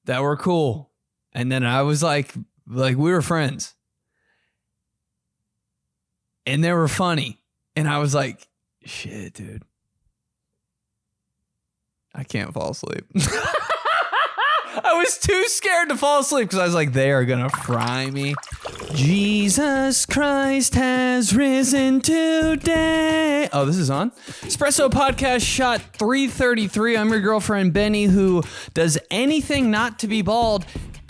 that were cool. And then I was like we were friends. And they were funny. And I was like, shit, dude. I can't fall asleep. I was too scared to fall asleep because I was like, they are going to fry me. Jesus Christ has risen today. Oh, this is on? Espresso podcast shot 333. I'm your girlfriend, Benny, who does anything not to be bald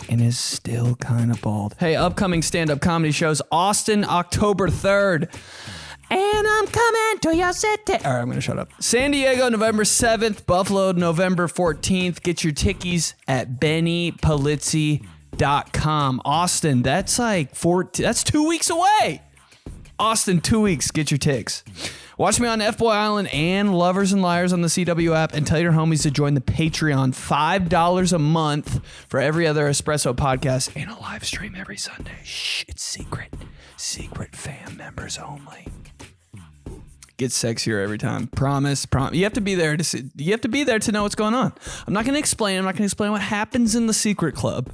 and is still kind of bald. Hey, upcoming stand-up comedy shows, Austin, October 3rd. And I'm coming to your city. All right, I'm going to shut up. San Diego, November 7th. Buffalo, November 14th. Get your tickies at bennypolizzi.com. Austin, that's like that's 2 weeks away. Austin, 2 weeks. Get your ticks. Watch me on F-Boy Island and Lovers and Liars on the CW app, and tell your homies to join the Patreon. $5 a month for every other Espresso podcast and a live stream every Sunday. Shh, it's secret. Secret fam members only. Gets sexier every time. Promise. You have to be there to see. You have to be there to know what's going on. I'm not going to explain what happens in the secret club.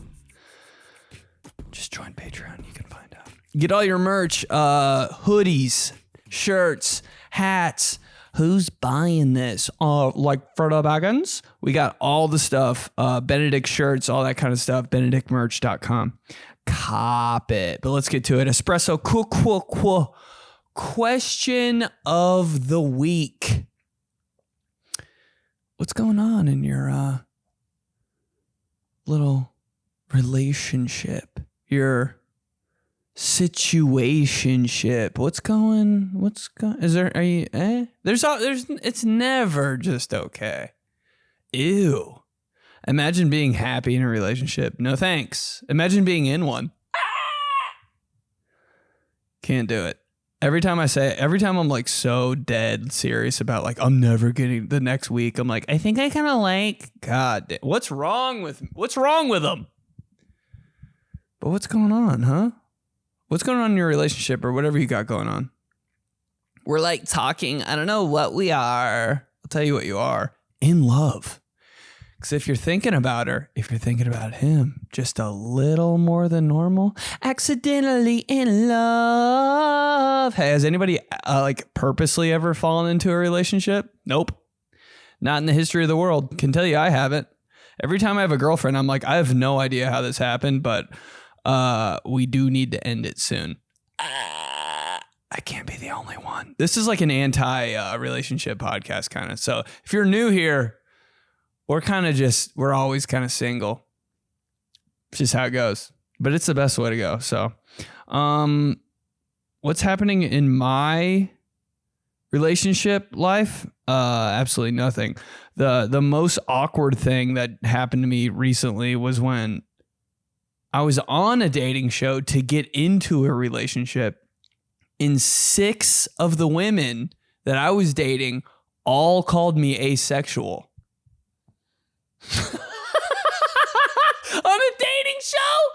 Just join Patreon. You can find out. Get all your merch, hoodies, shirts, hats. Who's buying this? Like for the baggins? We got all the stuff. Benedict shirts, all that kind of stuff. BenedictMerch.com. Cop it. But let's get to it. Espresso question of the week. What's going on in your little relationship? Your situationship. It's never just okay. Ew. Imagine being happy in a relationship. No thanks. Imagine being in one. Can't do it. Every time I'm like so dead serious about like, I'm never getting the next week. I'm like, I think I kind of like, God, what's wrong with them? But what's going on, huh? What's going on in your relationship or whatever you got going on? We're like talking. I don't know what we are. I'll tell you what you are. In love. Because if you're thinking about her, if you're thinking about him, just a little more than normal, accidentally in love. Hey, has anybody like purposely ever fallen into a relationship? Nope. Not in the history of the world. Can tell you I haven't. Every time I have a girlfriend, I'm like, I have no idea how this happened, but we do need to end it soon. I can't be the only one. This is like an anti-relationship podcast kind of. So if you're new here, we're always kind of single. It's just how it goes. But it's the best way to go. So what's happening in my relationship life? Absolutely nothing. The most awkward thing that happened to me recently was when I was on a dating show to get into a relationship, and 6 of the women that I was dating all called me asexual. On a dating show.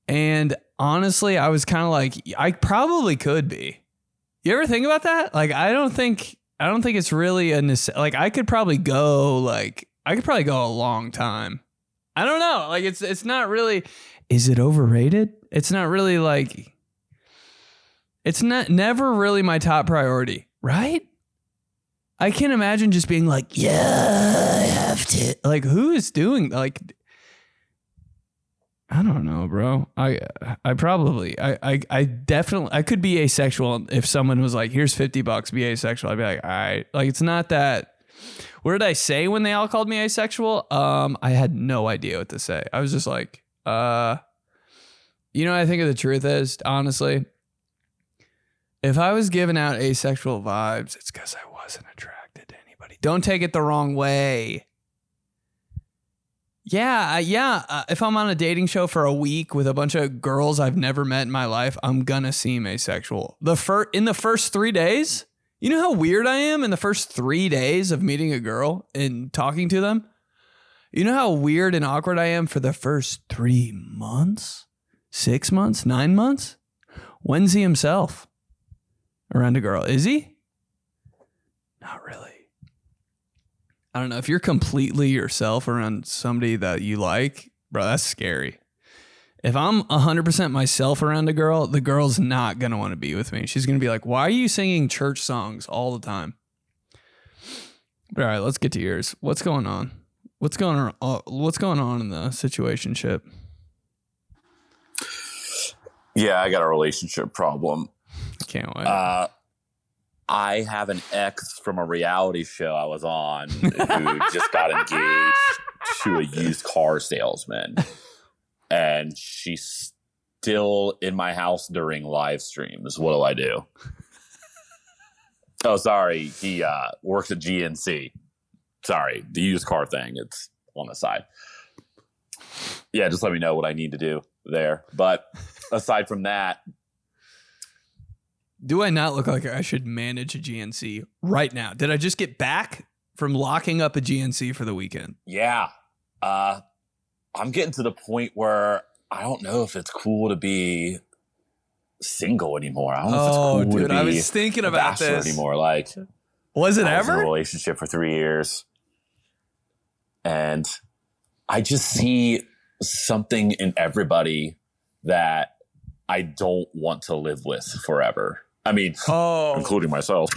And honestly, I was kind of like, I probably could be. You ever think about that? Like, I don't think it's really like I could probably go a long time. I don't know. Like it's not really, is it overrated? It's not really like, it's never really my top priority, right? I can't imagine just being like, yeah, I have to. Like, who is doing, like, I don't know, bro. I definitely, I could be asexual if someone was like, here's $50, be asexual. I'd be like, all right. Like, it's not that. What did I say when they all called me asexual? I had no idea what to say. I was just like, you know what I think of the truth is, honestly? If I was giving out asexual vibes, it's because I wasn't attracted to anybody. Don't take it the wrong way. Yeah. If I'm on a dating show for a week with a bunch of girls I've never met in my life, I'm gonna seem asexual. In the first 3 days, you know how weird I am in the first 3 days of meeting a girl and talking to them? You know how weird and awkward I am for the first 3 months, 6 months, 9 months? When's he himself around a girl? Is he? Not really. I don't know. If you're completely yourself around somebody that you like, bro, that's scary. If I'm 100% myself around a girl, the girl's not going to want to be with me. She's going to be like, why are you singing church songs all the time? But all right, let's get to yours. What's going on? What's going on in the situationship? Yeah, I got a relationship problem. Can't wait. I have an ex from a reality show I was on who just got engaged to a used car salesman. And she's still in my house during live streams. What do I do? Oh, sorry. He works at GNC. Sorry. The used car thing. It's on the side. Yeah, just let me know what I need to do there. But aside from that. Do I not look like I should manage a GNC right now? Did I just get back from locking up a GNC for the weekend? Yeah. I'm getting to the point where I don't know if it's cool to be single anymore. I don't know if it's cool to be I was thinking about this anymore. Like, was it I ever? was in a relationship for 3 years, and I just see something in everybody that I don't want to live with forever. I mean, including myself.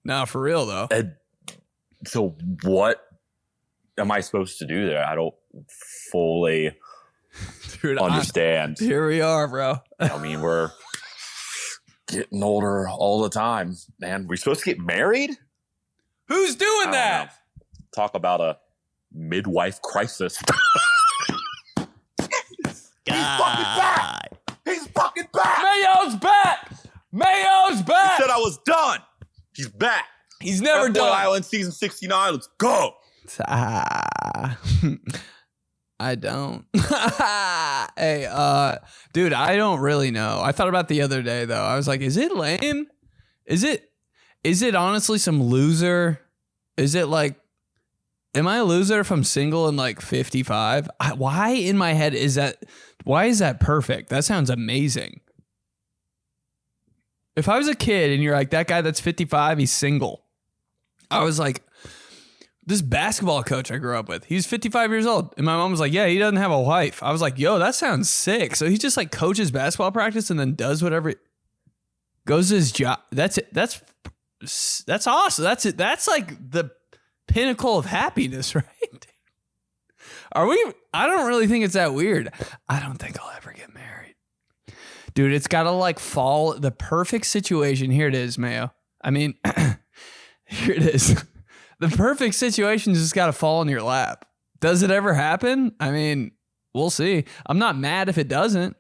Nah, for real though. And so what am I supposed to do there? I don't fully understand. Here we are, bro. I mean, we're getting older all the time, man. We're supposed to get married? Who's doing that? Know. Talk about a midwife crisis. He's fucking back. He's fucking back. Mayo's back. Mayo's back. He said I was done. He's back. He's never done. Island season 69. Let's go. I don't. Hey, dude, I don't really know. I thought about the other day though. I was like, is it lame? Is it honestly some loser? Is it like, am I a loser if I'm single and like 55? Why in my head is that? Why is that perfect? That sounds amazing. If I was a kid and you're like, that guy that's 55, he's single. I was like, this basketball coach I grew up with, he's 55 years old. And my mom was like, yeah, he doesn't have a wife. I was like, yo, that sounds sick. So he just like coaches basketball practice and then does whatever, goes to his job. That's it. That's awesome. That's it. That's like the pinnacle of happiness, right? I don't really think it's that weird. I don't think I'll ever get married. Dude, it's got to like fall the perfect situation. Here it is, Mayo. I mean, here it is. The perfect situation just got to fall in your lap. Does it ever happen? I mean, we'll see. I'm not mad if it doesn't.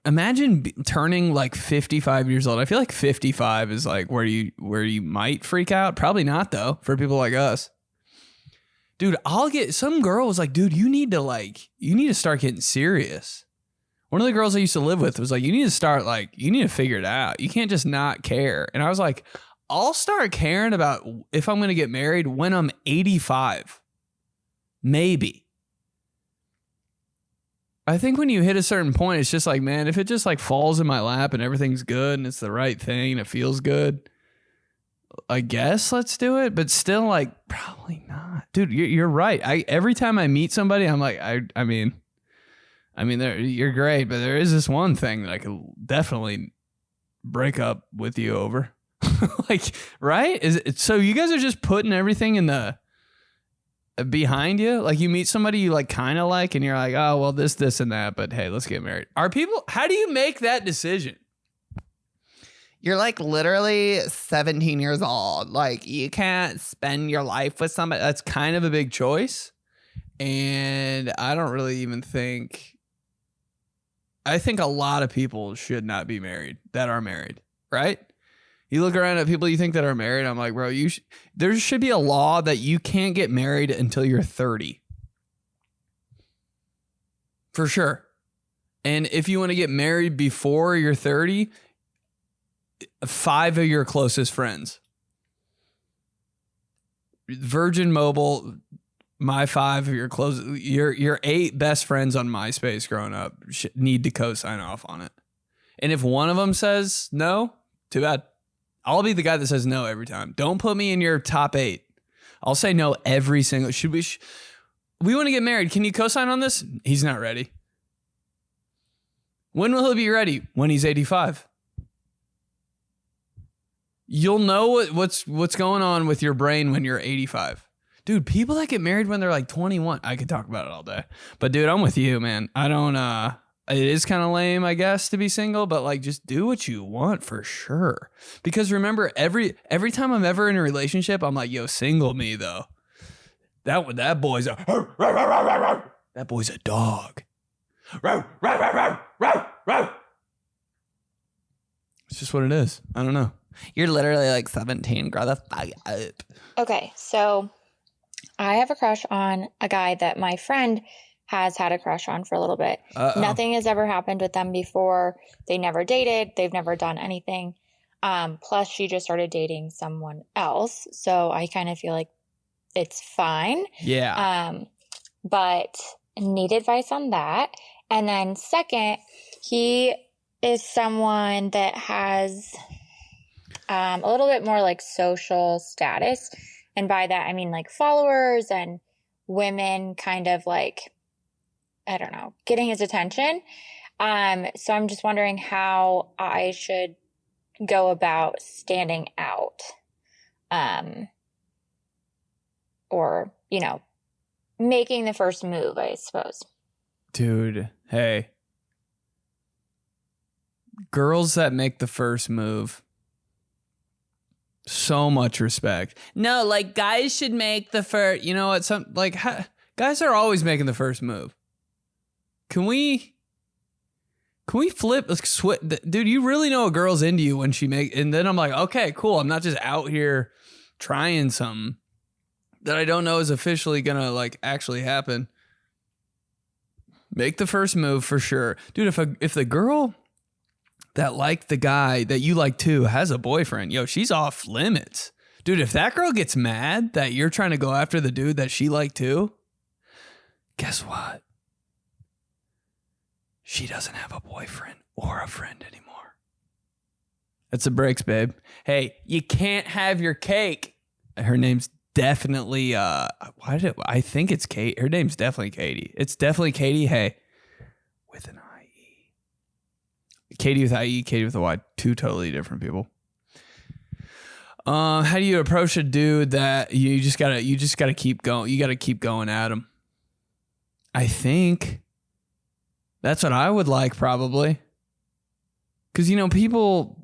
Imagine turning like 55 years old. I feel like 55 is like where you might freak out. Probably not though, for people like us. Dude, some girl was like, dude, you need to start getting serious. One of the girls I used to live with was like, you need to figure it out. You can't just not care. And I was like, I'll start caring about if I'm going to get married when I'm 85. Maybe. I think when you hit a certain point, it's just like, man, if it just like falls in my lap and everything's good and it's the right thing and it feels good, I guess let's do it. But still, like, probably not. Dude, you're right. Every time I meet somebody, I'm like, I mean, you're great, but there is this one thing that I could definitely break up with you over. Like, right? So you guys are just putting everything in the behind you? Like you meet somebody you like kind of like and you're like, oh, well, this and that, but hey, let's get married. How do you make that decision? You're like literally 17 years old. Like you can't spend your life with somebody. That's kind of a big choice. And I don't really even I think a lot of people should not be married that are married, right? You look around at people you think that are married. I'm like, bro, there should be a law that you can't get married until you're 30. For sure. And if you want to get married before you're 30, 5 of your closest friends. Virgin Mobile, my 5 of your 8 best friends on MySpace growing up need to co-sign off on it. And if one of them says no, too bad. I'll be the guy that says no every time. Don't put me in your top 8. I'll say no every single. We want to get married. Can you co-sign on this? He's not ready. When will he be ready? When he's 85. You'll know what's going on with your brain when you're 85. Dude, people that get married when they're like 21, I could talk about it all day. But dude, I'm with you, man. I don't it is kind of lame, I guess, to be single, but like just do what you want for sure. Because remember, every time I'm ever in a relationship, I'm like, yo, single me though. That boy's a dog. It's just what it is. I don't know. You're literally like 17. Grow the fuck up. Okay, so I have a crush on a guy that my friend has had a crush on for a little bit. Uh-oh. Nothing has ever happened with them before. They never dated. They've never done anything. Plus, she just started dating someone else. So I kind of feel like it's fine. Yeah. But need advice on that. And then second, he is someone that has a little bit more like social status. And by that, I mean like followers and women kind of like, I don't know, getting his attention. So I'm just wondering how I should go about standing out. Or, you know, making the first move, I suppose. Dude, hey. Girls that make the first move. So much respect. No, like guys should make the first, you know what, guys are always making the first move. Can we flip, dude, you really know a girl's into you when she and then I'm like, okay, cool. I'm not just out here trying something that I don't know is officially gonna like actually happen. Make the first move for sure. Dude, if the girl that liked the guy that you like too has a boyfriend, yo, she's off limits. Dude, if that girl gets mad that you're trying to go after the dude that she liked too, guess what? She doesn't have a boyfriend or a friend anymore. That's the breaks, babe. Hey, you can't have your cake. Her name's definitely, I think it's Kate. Her name's definitely Katie. It's definitely Katie. Hey, with an I-E. Katie with I-E, Katie with a Y. Two totally different people. How do you approach a dude that you just gotta keep going? You gotta keep going at him. I think that's what I would like probably. Cause you know, people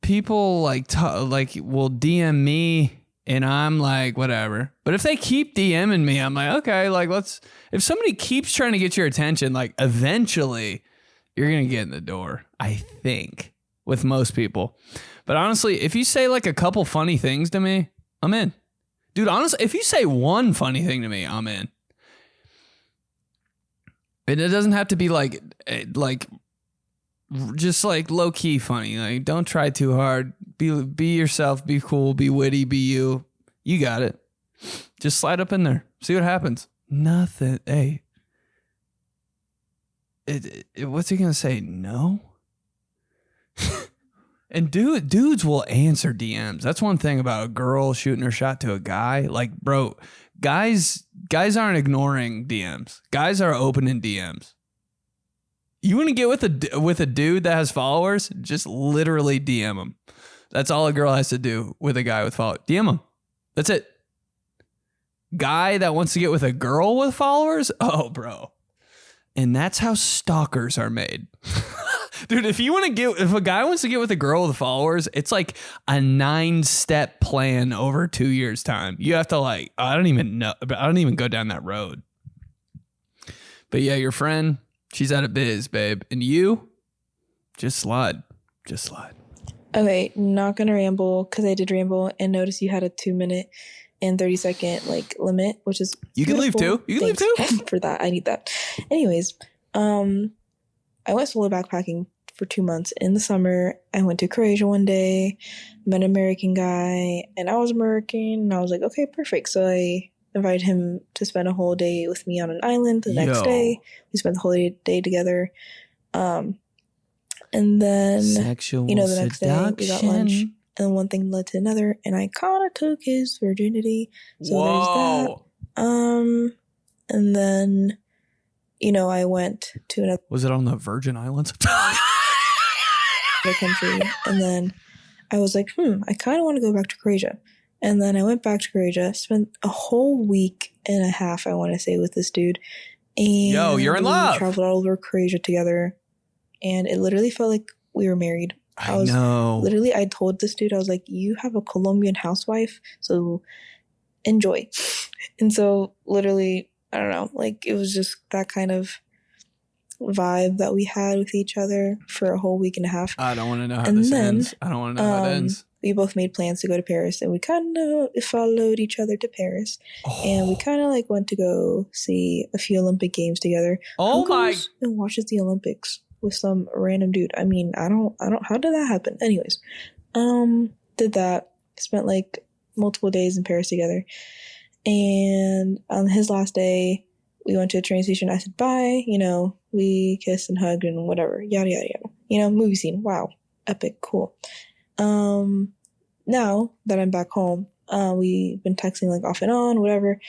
will DM me and I'm like, whatever. But if they keep DMing me, I'm like, okay, like if somebody keeps trying to get your attention, like eventually you're going to get in the door, I think, with most people. But honestly, if you say like a couple funny things to me, I'm in. Dude, honestly, if you say one funny thing to me, I'm in. And it doesn't have to be like just like low key funny. Like don't try too hard. Be yourself. Be cool. Be witty. Be you. You got it. Just slide up in there. See what happens. Nothing. Hey. What's he gonna say? No. And dudes will answer DMs. That's one thing about a girl shooting her shot to a guy. Like, bro, guys aren't ignoring DMs. Guys are opening DMs. You want to get with a dude that has followers? Just literally DM him. That's all a girl has to do with a guy with followers. DM him. That's it. Guy that wants to get with a girl with followers? Oh, bro. And that's how stalkers are made. Dude, if a guy wants to get with a girl with followers, it's like a 9-step plan over 2 years' time. You have to I don't even go down that road. But yeah, your friend, she's out of biz, babe. And you, just slide. Just slide. Okay, not gonna ramble because I did ramble and notice you had a 2-minute and 30-second limit, which is you can leave too. You can leave too for that. I need that. Anyways, I went solo backpacking for 2 months in the summer. I went to Croatia one day, met an American guy, and I was American. And I was like, okay, perfect. So I invited him to spend a whole day with me on an island. The next day, we spent the whole day together. And then, Sexual the next day we got lunch. seduction. And one thing led to another, and I kind of took his virginity. So there's that. And then, I went to another Was it on the Virgin Islands? country, and then I was like, I kind of want to go back to Croatia. And then I went back to Croatia, spent a whole week and a half, I want to say, with this dude. And you're in love. We traveled all over Croatia together, and it literally felt like we were married. I know. Literally, I told this dude, I was like, you have a Colombian housewife, so enjoy. And so literally, I don't know, like it was just that kind of vibe that we had with each other for a whole week and a half. I don't want to know how this ends. I don't want to know how it ends. We both made plans to go to Paris, and we kind of followed each other to Paris. And we kind of like went to go see a few Olympic Games together. Oh Who my! goes and watches the Olympics with some random dude? I mean, I don't. How did that happen? Anyways, did that. Spent like multiple days in Paris together, and on his last day, we went to a train station. I said bye. We kissed and hugged and whatever. Yada yada yada. Movie scene. Wow, epic, cool. Now that I'm back home, we've been texting like off and on, whatever.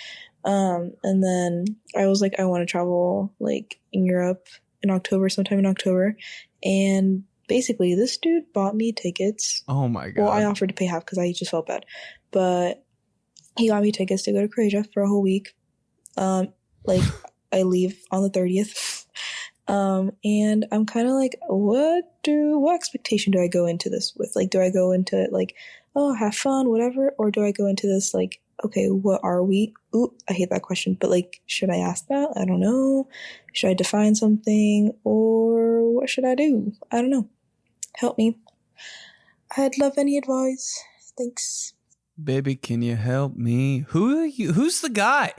And then I was like, I want to travel like in Europe in October, sometime in October. And basically this dude bought me tickets. Oh my God. Well, I offered to pay half because I just felt bad, but he got me tickets to go to Croatia for a whole week. Like I leave on the 30th. And I'm kind of like, what expectation do I go into this with? Like, do I go into it like, oh, have fun, whatever? Or do I go into this like, okay, what are we? Ooh, I hate that question. But like, should I ask that? I don't know. Should I define something? Or what should I do? I don't know. Help me. I'd love any advice. Thanks. Baby, can you help me? Who are you? Who's the guy?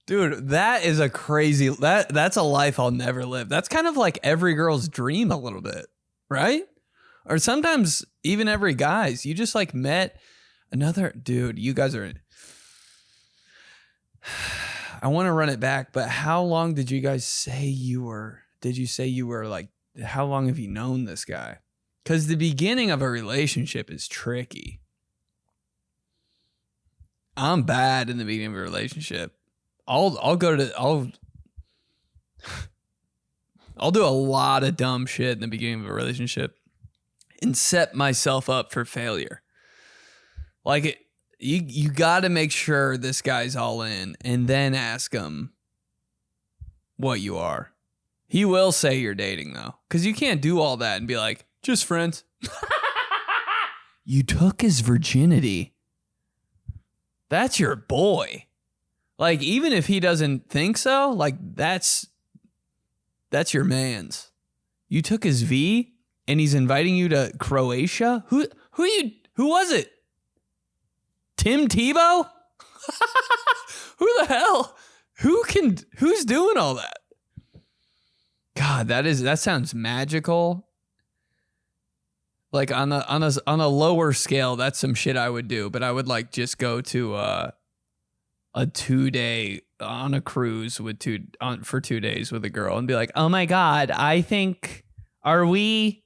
Dude, that is a crazy, that's a life I'll never live. That's kind of like every girl's dream a little bit, right? Or sometimes even every guy's. You just like met another, dude, you guys are, I want to run it back, but how long did you guys say you were like, how long have you known this guy? Because the beginning of a relationship is tricky. I'm bad in the beginning of a relationship. I'll do a lot of dumb shit in the beginning of a relationship and set myself up for failure. Like you got to make sure this guy's all in and then ask him what you are. He will say you're dating though, because you can't do all that and be like, just friends. You took his virginity. That's your boy. Like, even if he doesn't think so, like, that's your man's. You took his V, and he's inviting you to Croatia? Who was it? Tim Tebow? Who the hell? Who's doing all that? God, that sounds magical. Like, on a lower scale, that's some shit I would do, but I would, like, just go to, a 2-day on a cruise for 2 days with a girl and be like, oh my God, I think, are we?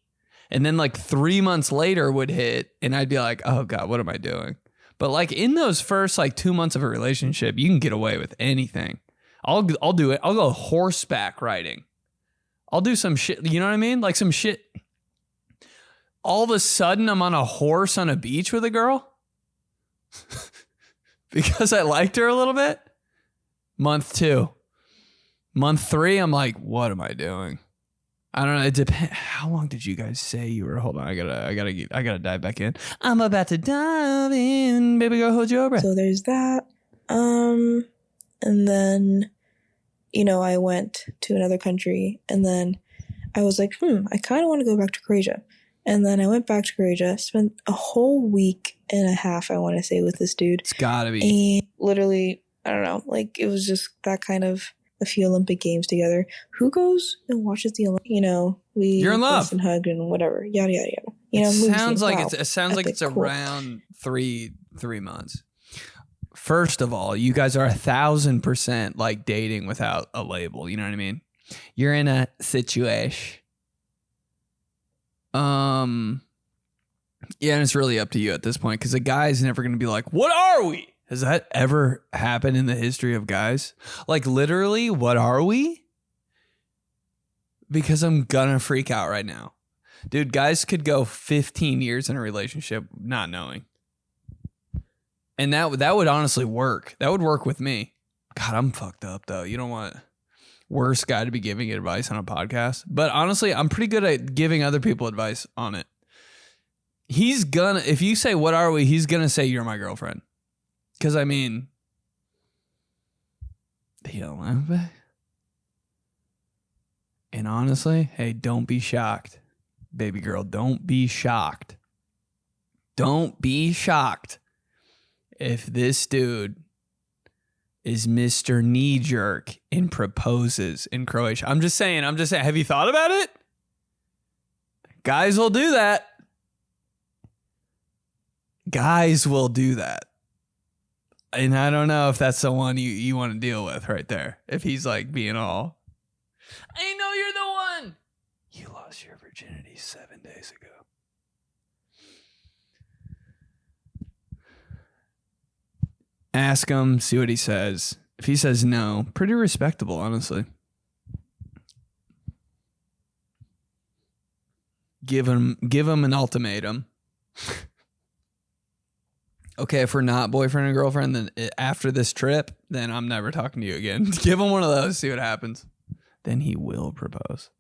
And then like 3 months later would hit and I'd be like, oh God, what am I doing? But like in those first like 2 months of a relationship, you can get away with anything. I'll do it. I'll go horseback riding. I'll do some shit. You know what I mean? Like some shit. All of a sudden I'm on a horse on a beach with a girl. Because I liked her a little bit. Month 2. Month 3, I'm like, what am I doing? I don't know. It depends. How long did you guys say you were? Hold on. I gotta dive back in. I'm about to dive in. Baby girl, hold your breath. So there's that. And then, I went to another country, and then I was like, I kind of want to go back to Croatia. And then I went back to Croatia, spent a whole week and a half, I want to say, with this dude. It's gotta be. And literally, I don't know, like it was just that kind of a few Olympic Games together. Who goes and watches the Olympics? You're in love and hugged and whatever, yada yada yada. It sounds like it's cool. around 3 months. First of all, you guys are 1,000% like dating without a label. You know what I mean? You're in a situation. Yeah, and it's really up to you at this point because a guy's never going to be like, what are we? Has that ever happened in the history of guys? Like, literally, what are we? Because I'm gonna freak out right now. Dude, guys could go 15 years in a relationship not knowing. And that would honestly work. That would work with me. God, I'm fucked up, though. You don't want worst guy to be giving advice on a podcast. But honestly, I'm pretty good at giving other people advice on it. He's gonna, if you say, what are we? He's gonna say, you're my girlfriend. Because, I mean, he don't laugh back. And honestly, hey, don't be shocked. Baby girl, don't be shocked. Don't be shocked if this dude is Mr. Knee Jerk and proposes in Croatia. I'm just saying. Have you thought about it? Guys will do that. Guys will do that. And I don't know if that's the one you want to deal with right there. If he's like being all, I know you're the one. You lost your virginity 7 days ago. Ask him, see what he says. If he says no, pretty respectable, honestly. Give him an ultimatum. Okay, if we're not boyfriend and girlfriend, then after this trip, then I'm never talking to you again. Give him one of those, see what happens. Then he will propose.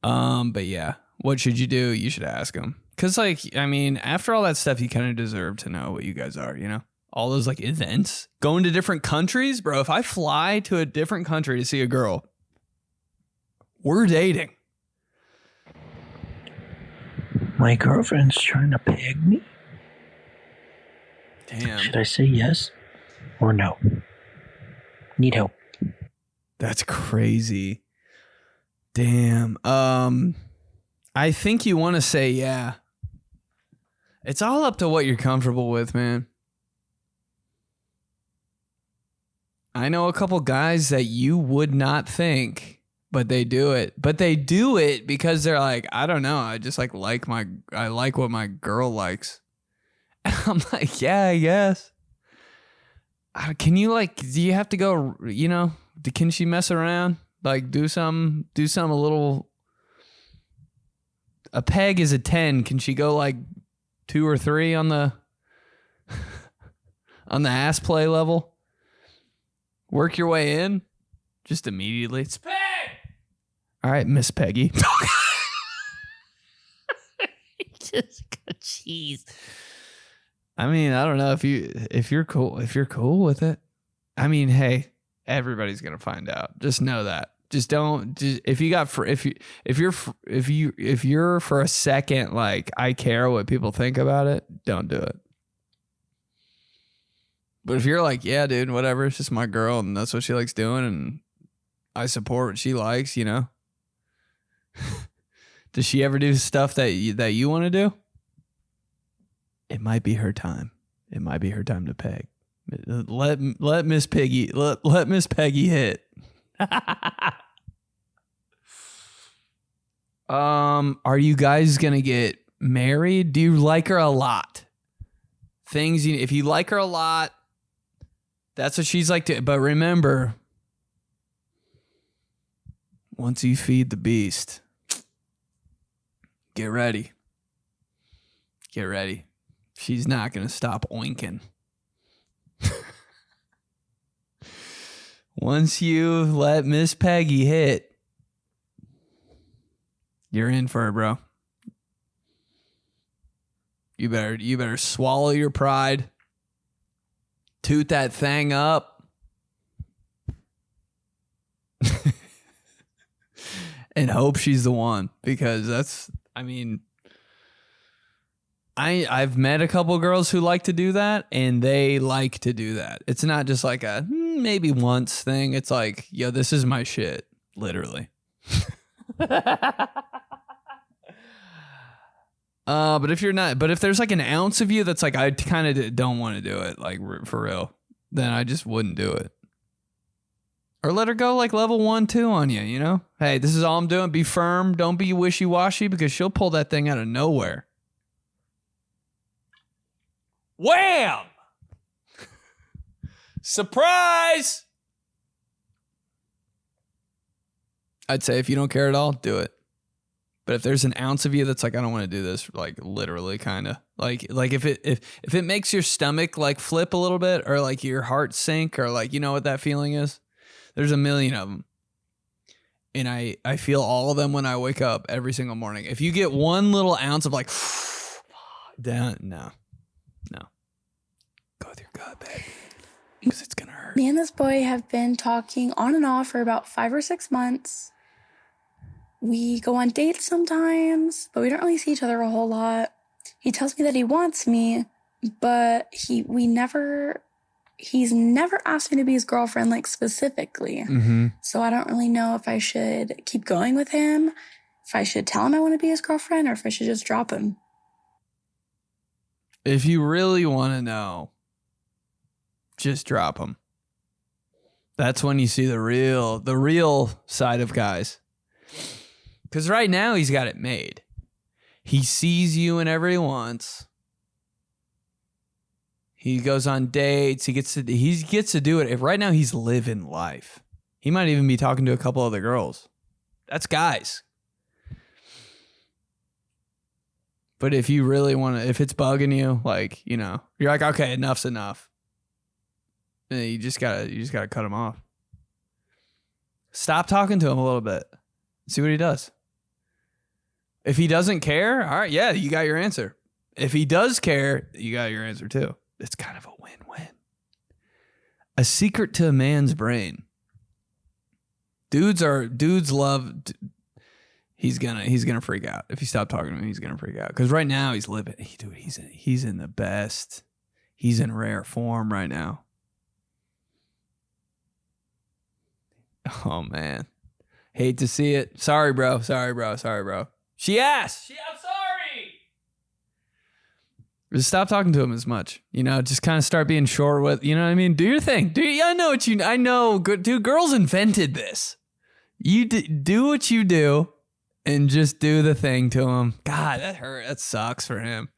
But yeah, what should you do? You should ask him. Because, like, I mean, after all that stuff, you kind of deserve to know what you guys are, you know? All those, like, events. Going to different countries, bro. If I fly to a different country to see a girl, we're dating. My girlfriend's trying to peg me? Damn. Should I say yes or no? Need help. That's crazy. Damn. I think you want to say yeah. It's all up to what you're comfortable with, man. I know a couple guys that you would not think, but they do it. But they do it because they're like, I don't know. I just like I like what my girl likes. And I'm like, yeah, I guess. Can you do you have to go, you know, can she mess around? Like do some a little, a peg is a 10. Can she go like 2 or 3 on the, on the ass play level? Work your way in just immediately. It's Peg. All right, Miss Peggy. Jeez. I mean, I don't know if you're cool with it. I mean, hey, everybody's gonna find out. Just know that. Just don't. If you're for a second like I care what people think about it, don't do it. But if you're like, yeah, dude, whatever, it's just my girl and that's what she likes doing, and I support what she likes, you know. Does she ever do stuff that you want to do? It might be her time. It might be her time to peg. Let Miss Peggy let Miss Peggy hit. Are you guys gonna get married? Do you like her a lot? If you like her a lot, that's what she's like to. But remember, once you feed the beast, get ready. Get ready. She's not going to stop oinking. Once you let Miss Peggy hit, you're in for it, bro. You better swallow your pride. Toot that thing up. And hope she's the one, because I've met a couple girls who like to do that, and they like to do that. It's not just like a maybe once thing. It's like, yo, this is my shit, literally. But if there's like an ounce of you that's like, I kind of don't want to do it, like for real, then I just wouldn't do it. Or let her go like level 1, 2 on you, you know? Hey, this is all I'm doing. Be firm. Don't be wishy-washy because she'll pull that thing out of nowhere. Wham! Surprise! I'd say if you don't care at all, do it. But if there's an ounce of you that's like, I don't want to do this, like literally kind of like if it makes your stomach like flip a little bit or like your heart sink or like, you know what that feeling is? There's a million of them. And I feel all of them when I wake up every single morning. If you get one little ounce of like, down, no. Go with your gut, babe. Because it's going to hurt. Me and this boy have been talking on and off for about 5 or 6 months. We go on dates sometimes, but we don't really see each other a whole lot. He tells me that he wants me, but he's never asked me to be his girlfriend, like specifically. Mm-hmm. So I don't really know if I should keep going with him, if I should tell him I want to be his girlfriend, or if I should just drop him. If you really want to know, just drop him. That's when you see the real side of guys. Because right now he's got it made. He sees you whenever he wants. He goes on dates. He gets to do it. If right now he's living life. He might even be talking to a couple other girls. That's guys. But if you really want to, if it's bugging you, like, you know, you're like, okay, enough's enough. Then you just gotta cut him off. Stop talking to him a little bit. See what he does. If he doesn't care, all right, yeah, you got your answer. If he does care, you got your answer too. It's kind of a win-win. A secret to a man's brain. Dudes love. He's gonna freak out if you stop talking to him. He's gonna freak out because right now he's living. He's in the best. He's in rare form right now. Oh man, hate to see it. Sorry, bro. She asked. I'm sorry. Just stop talking to him as much. You know, just kind of start being short with. You know what I mean? Do your thing. I know. Dude, girls invented this. You do what you do, and just do the thing to him. God, that hurt. That sucks for him.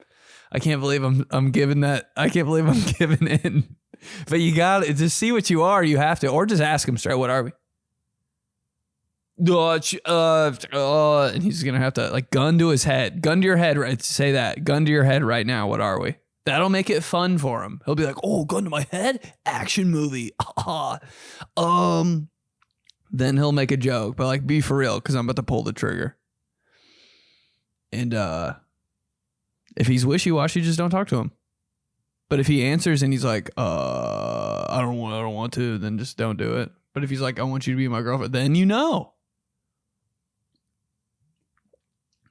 I can't believe I'm giving that. I can't believe I'm giving in. But you got to just see what you are. You have to, or just ask him straight. What are we? And he's gonna have to like gun to your head, right? Say that, gun to your head right now. What are we? That'll make it fun for him. He'll be like, oh, gun to my head, action movie. Then he'll make a joke, but like be for real, because I'm about to pull the trigger. And if he's wishy-washy, just don't talk to him. But if he answers and he's like, I don't want to, then just don't do it. But if he's like, I want you to be my girlfriend, then you know.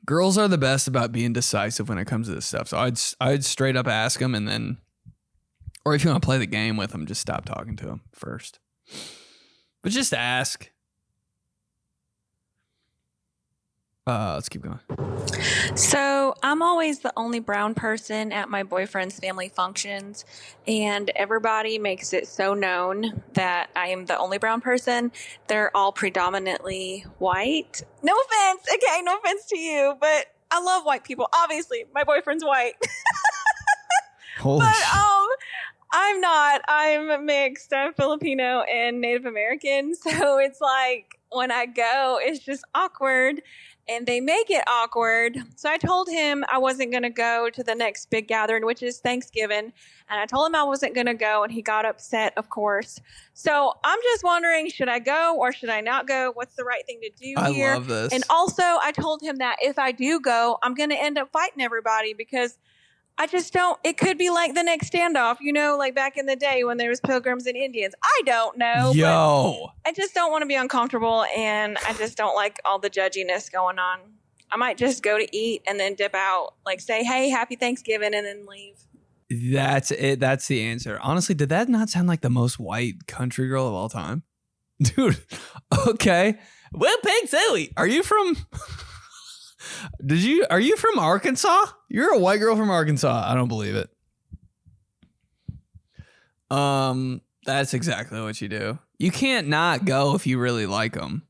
Girls are the best about being decisive when it comes to this stuff. So I'd straight up ask him, and then, or if you want to play the game with him, just stop talking to him first. But just ask. Let's keep going. So I'm always the only brown person at my boyfriend's family functions, and everybody makes it so known that I am the only brown person. They're all predominantly white. No offense. Okay, no offense to you, but I love white people. Obviously, my boyfriend's white. Holy I'm not. I'm mixed. I'm Filipino and Native American. So it's like when I go, it's just awkward. And they make it awkward. So I told him I wasn't going to go to the next big gathering, which is Thanksgiving. And I told him I wasn't going to go, and he got upset, of course. So I'm just wondering, should I go or should I not go? What's the right thing to do here? I love this. And also, I told him that if I do go, I'm going to end up fighting everybody because I just don't. It could be like the next standoff, you know, like back in the day when there was pilgrims and Indians. I don't know. Yo. I just don't want to be uncomfortable, and I just don't like all the judginess going on. I might just go to eat and then dip out, like say, hey, happy Thanksgiving, and then leave. That's it. That's the answer. Honestly, did that not sound like the most white country girl of all time? Dude, okay. Well, Peg Zoe, are you from... Are you from Arkansas? You're a white girl from Arkansas. I don't believe it. That's exactly what you do. You can't not go if you really like them.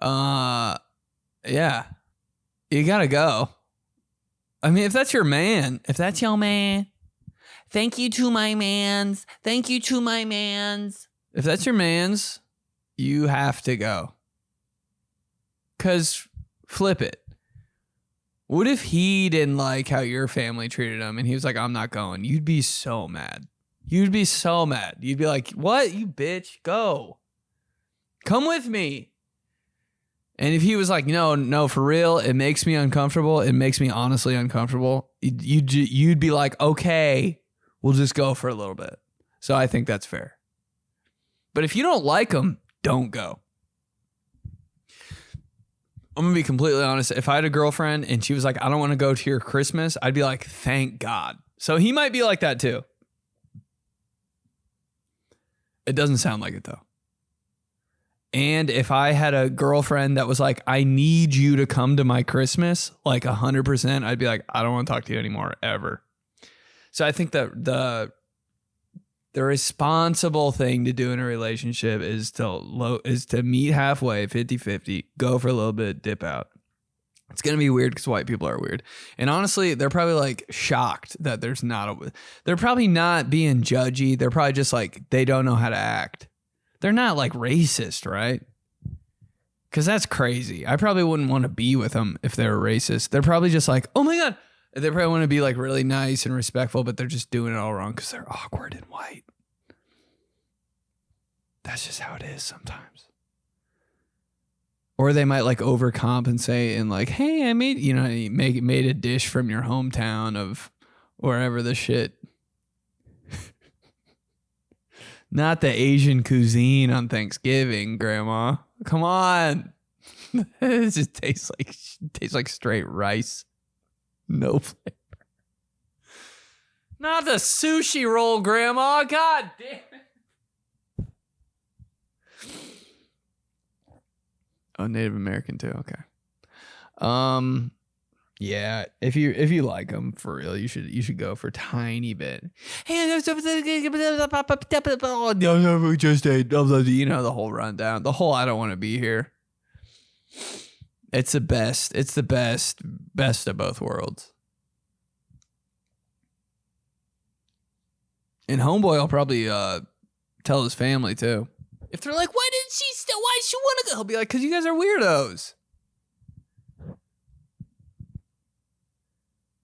Yeah. You gotta go. I mean, if that's your man, if that's your man, thank you to my mans. Thank you to my mans. If that's your mans, you have to go. Because flip it. What if he didn't like how your family treated him and he was like, I'm not going? You'd be so mad. You'd be so mad. You'd be like, what? You bitch, go. Come with me. And if he was like, no, for real, it makes me uncomfortable. It makes me honestly uncomfortable. You'd be like, okay, we'll just go for a little bit. So I think that's fair. But if you don't like him, don't go. I'm going to be completely honest. If I had a girlfriend and she was like, I don't want to go to your Christmas, I'd be like, thank God. So he might be like that too. It doesn't sound like it though. And if I had a girlfriend that was like, I need you to come to my Christmas, like 100%, I'd be like, I don't want to talk to you anymore, ever. So I think that the responsible thing to do in a relationship is to meet halfway, 50-50, go for a little bit, dip out. It's going to be weird because white people are weird. And honestly, they're probably like shocked that they're probably not being judgy. They're probably just like, they don't know how to act. They're not like racist, right? Because that's crazy. I probably wouldn't want to be with them if they were racist. They're probably just like, oh my God. They probably want to be like really nice and respectful, but they're just doing it all wrong because they're awkward and white. That's just how it is sometimes. Or they might like overcompensate and like, hey, I made a dish from your hometown of wherever the shit. Not the Asian cuisine on Thanksgiving, Grandma. Come on. It just tastes like straight rice. No flavor. Not the sushi roll, Grandma. God damn it. Oh, Native American too. Okay. Yeah. If you like them for real, you should go for a tiny bit. Hey, just ate. The whole rundown. The whole I don't want to be here. It's the best. It's the best of both worlds. And homeboy will probably tell his family too. If they're like, why did she want to go? He'll be like, because you guys are weirdos.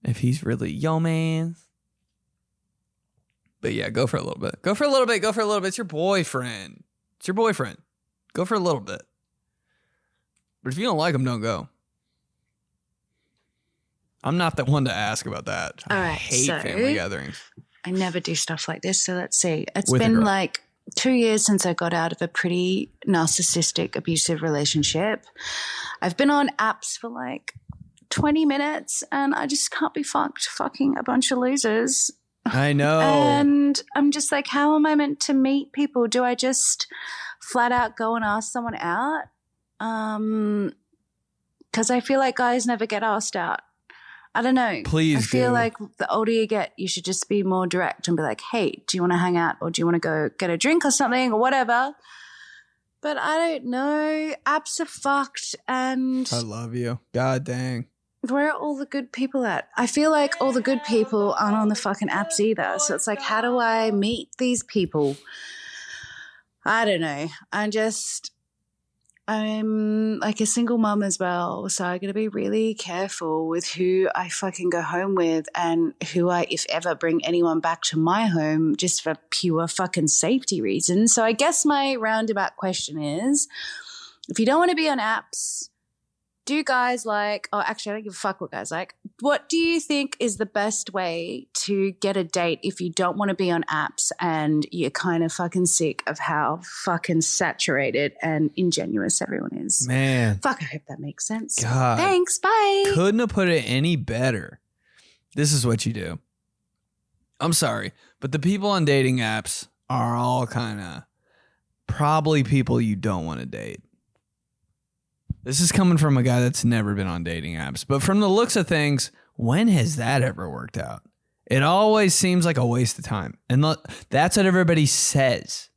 If he's really yo man. But yeah, go for a little bit. Go for a little bit. It's your boyfriend. Go for a little bit. But if you don't like him, don't go. I'm not the one to ask about that. All I right, hate so family gatherings. I never do stuff like this. So let's see. It's With a been girl. like 2 years since I got out of a pretty narcissistic, abusive relationship. I've been on apps for like 20 minutes and I just can't be fucking a bunch of losers. I know. And I'm just like, how am I meant to meet people? Do I just flat out go and ask someone out? Because I feel like guys never get asked out. I don't know. Please I feel do. like the older you get, you should just be more direct and be like, hey, do you want to hang out or do you want to go get a drink or something or whatever? But I don't know. Apps are fucked and I love you. God dang. where are all the good people at? I feel like all the good people aren't on the fucking apps either. So it's like, how do I meet these people? I don't know. I'm like a single mom as well. So I got to be really careful with who I fucking go home with and who I, if ever, bring anyone back to my home just for pure fucking safety reasons. So I guess my roundabout question is, if you don't want to be on apps, do guys like, oh, actually, I don't give a fuck what guys like. What do you think is the best way to get a date if you don't want to be on apps and you're kind of fucking sick of how fucking saturated and ingenuous everyone is? Man. Fuck, I hope that makes sense. God. Thanks, bye. Couldn't have put it any better. This is what you do. I'm sorry, but the people on dating apps are all kind of probably people you don't want to date. This is coming from a guy that's never been on dating apps. But from the looks of things, when has that ever worked out? It always seems like a waste of time. And that's what everybody says.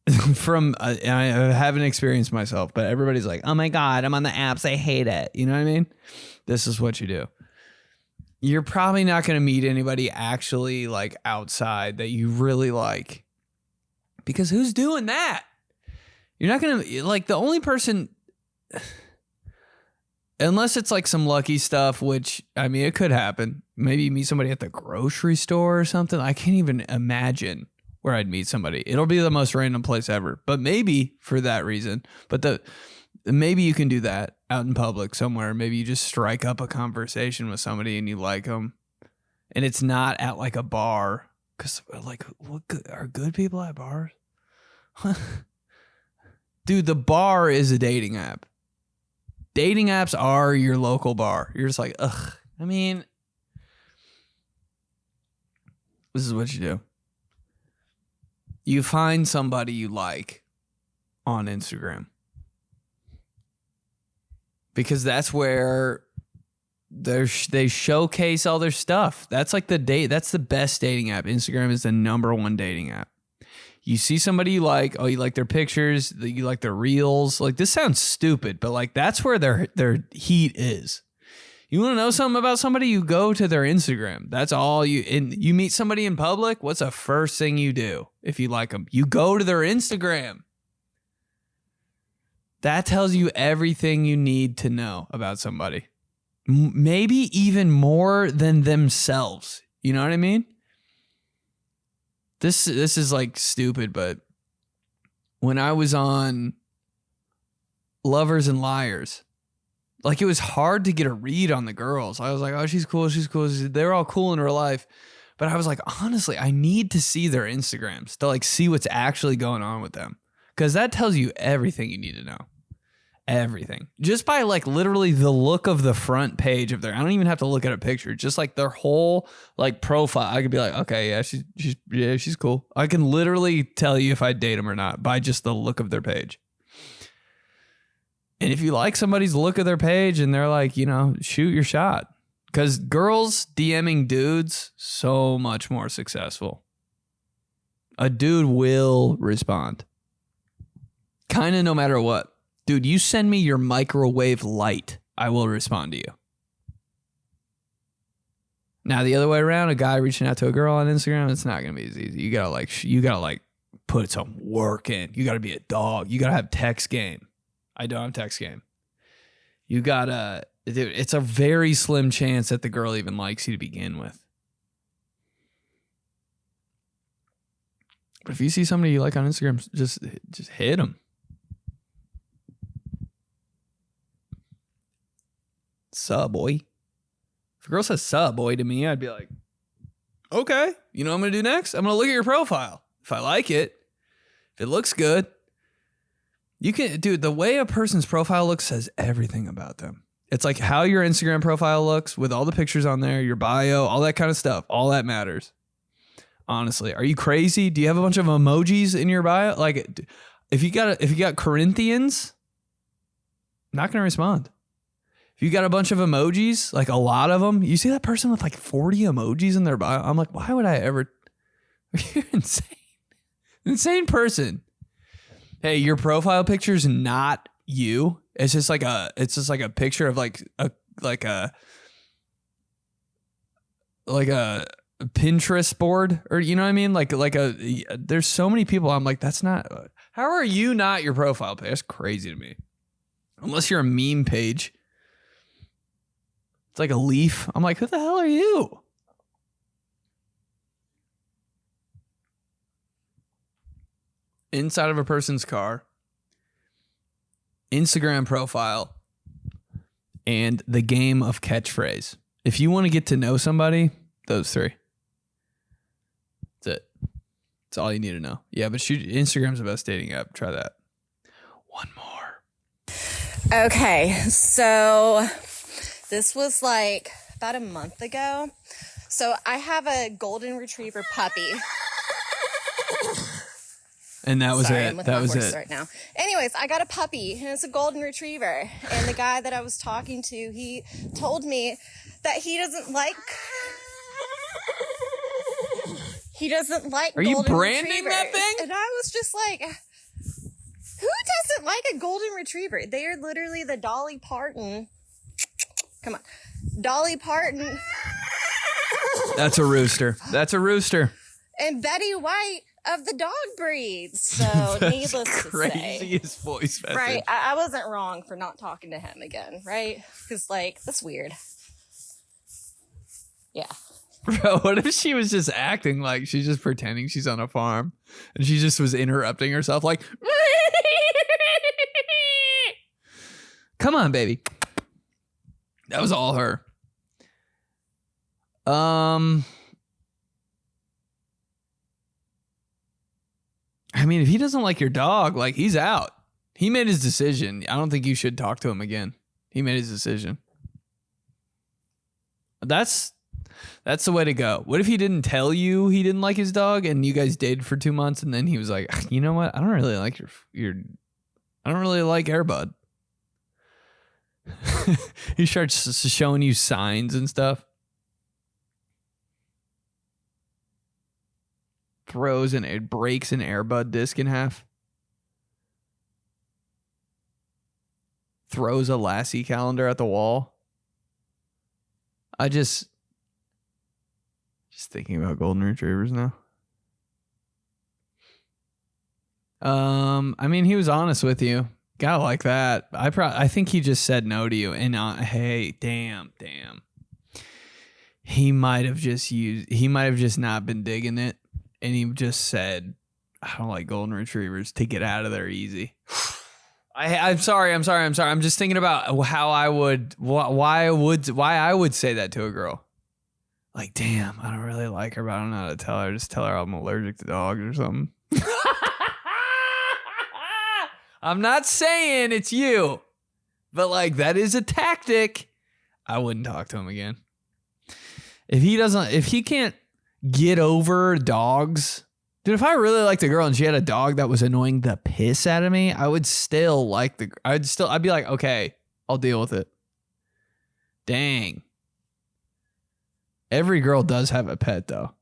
I haven't experienced myself, but everybody's like, oh my God, I'm on the apps. I hate it. You know what I mean? This is what you do. You're probably not going to meet anybody actually like outside that you really like. Because who's doing that? You're not going to, like, the only person, unless it's like some lucky stuff, which, I mean, it could happen. Maybe you meet somebody at the grocery store or something. I can't even imagine where I'd meet somebody. It'll be the most random place ever. But maybe for that reason. But maybe you can do that out in public somewhere. Maybe you just strike up a conversation with somebody and you like them. And it's not at like a bar. Because, like, are good people at bars? Dude, the bar is a dating app. Dating apps are your local bar. You're just like, ugh. I mean, this is what you do. You find somebody you like on Instagram. Because that's where they showcase all their stuff. That's like that's the best dating app. Instagram is the #1 dating app. You see somebody you like, you like their pictures, you like their reels. Like, this sounds stupid, but like that's where their heat is. You want to know something about somebody, you go to their Instagram. That's all you meet somebody in public, what's the first thing you do if you like them? You go to their Instagram. That tells you everything you need to know about somebody. Maybe even more than themselves. You know what I mean? This is like stupid, but when I was on Lovers and Liars, like, it was hard to get a read on the girls. I was like, oh, she's cool. They're all cool in real life. But I was like, honestly, I need to see their Instagrams to like see what's actually going on with them. Because that tells you everything you need to know. Everything. Just by like literally the look of the front page of I don't even have to look at a picture. Just like their whole like profile. I could be like, okay, yeah, she's cool. I can literally tell you if I date them or not by just the look of their page. And if you like somebody's look of their page and they're like, you know, shoot your shot. Because girls DMing dudes, so much more successful. A dude will respond. Kind of no matter what. Dude, you send me your microwave light, I will respond to you. Now, the other way around, a guy reaching out to a girl on Instagram, it's not going to be as easy. You gotta like put some work in. You got to be a dog. You got to have text game. I don't have text game. You gotta, dude, it's a very slim chance that the girl even likes you to begin with. But if you see somebody you like on Instagram, just hit them. Sup, boy. If a girl says sup, boy, to me, I'd be like, okay, you know what I'm going to do next? I'm going to look at your profile. If I like it, if it looks good, you can, dude, the way a person's profile looks says everything about them. It's like how your Instagram profile looks with all the pictures on there, your bio, all that kind of stuff. All that matters. Honestly, are you crazy? Do you have a bunch of emojis in your bio? Like, if you got Corinthians, not going to respond. If you got a bunch of emojis, like a lot of them, you see that person with like 40 emojis in their bio. I'm like, why would I ever? You're insane. Insane person. Hey, your profile picture is not you. It's just like a picture of like a Pinterest board, or you know what I mean? There's so many people. I'm like, that's not. How are you not your profile page? That's crazy to me. Unless you're a meme page. It's like a leaf. I'm like, who the hell are you? Inside of a person's car, Instagram profile, and the game of catchphrase. If you want to get to know somebody, those three. That's it. That's all you need to know. Yeah, but Instagram's the best dating app. Try that. One more. Okay, so this was like about a month ago. So I have a golden retriever puppy. And that was Sorry, it. I'm with That my was horse it. right now. Anyways, I got a puppy, and it's a golden retriever. And the guy that I was talking to, he told me that he doesn't like he doesn't like Are you golden branding that retrievers. thing? And I was just like, who doesn't like a golden retriever? They are literally the Dolly Parton. Come on. Dolly Parton. That's a rooster. That's a rooster. And Betty White of the dog breeds. So needless to say. Craziest voice message. Right. I wasn't wrong for not talking to him again, right? Because, like, that's weird. Yeah. Bro, what if she was just acting like she's just pretending she's on a farm and she just was interrupting herself like, come on, baby. That was all her. I mean, if he doesn't like your dog, like, he's out. He made his decision. I don't think you should talk to him again. He made his decision. That's the way to go. What if he didn't tell you he didn't like his dog and you guys dated for 2 months and then he was like, you know what? I don't really like your I don't really like Airbud. He starts showing you signs and stuff. Throws and it breaks an Airbud disc in half. Throws a Lassie calendar at the wall. I just thinking about golden retrievers now. I mean, he was honest with you. Gotta like that. I think he just said no to you. And hey, damn. He might have just not been digging it. And he just said, I don't like golden retrievers, to get out of there easy. I'm sorry. I'm just thinking about why I would say that to a girl. Like, damn, I don't really like her, but I don't know how to tell her. Just tell her I'm allergic to dogs or something. I'm not saying it's you, but like, that is a tactic. I wouldn't talk to him again. If he can't get over dogs, dude, if I really liked a girl and she had a dog that was annoying the piss out of me, I would still I'd be like, okay, I'll deal with it. Dang. Every girl does have a pet though.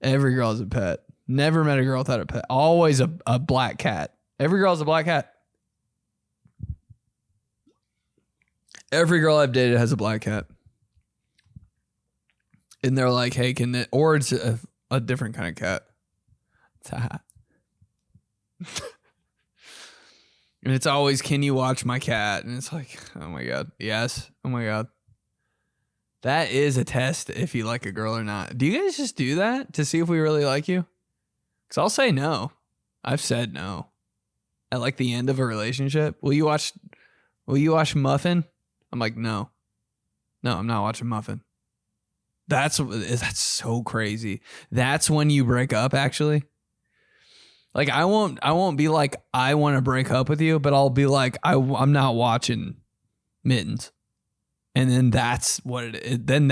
Every girl has a pet. Never met a girl without a pet. Always a black cat. Every girl has a black cat. Every girl I've dated has a black cat. And they're like, hey, or it's a different kind of cat. And it's always, can you watch my cat? And it's like, oh my God. Yes. Oh my God. That is a test if you like a girl or not. Do you guys just do that to see if we really like you? Because I'll say no. I've said no. At like the end of a relationship, will you watch Muffin? I'm like, no, I'm not watching Muffin. That's so crazy. That's when you break up, actually. Like, I won't be like, I want to break up with you, but I'll be like, I'm not watching Mittens. And then that's what it is. Then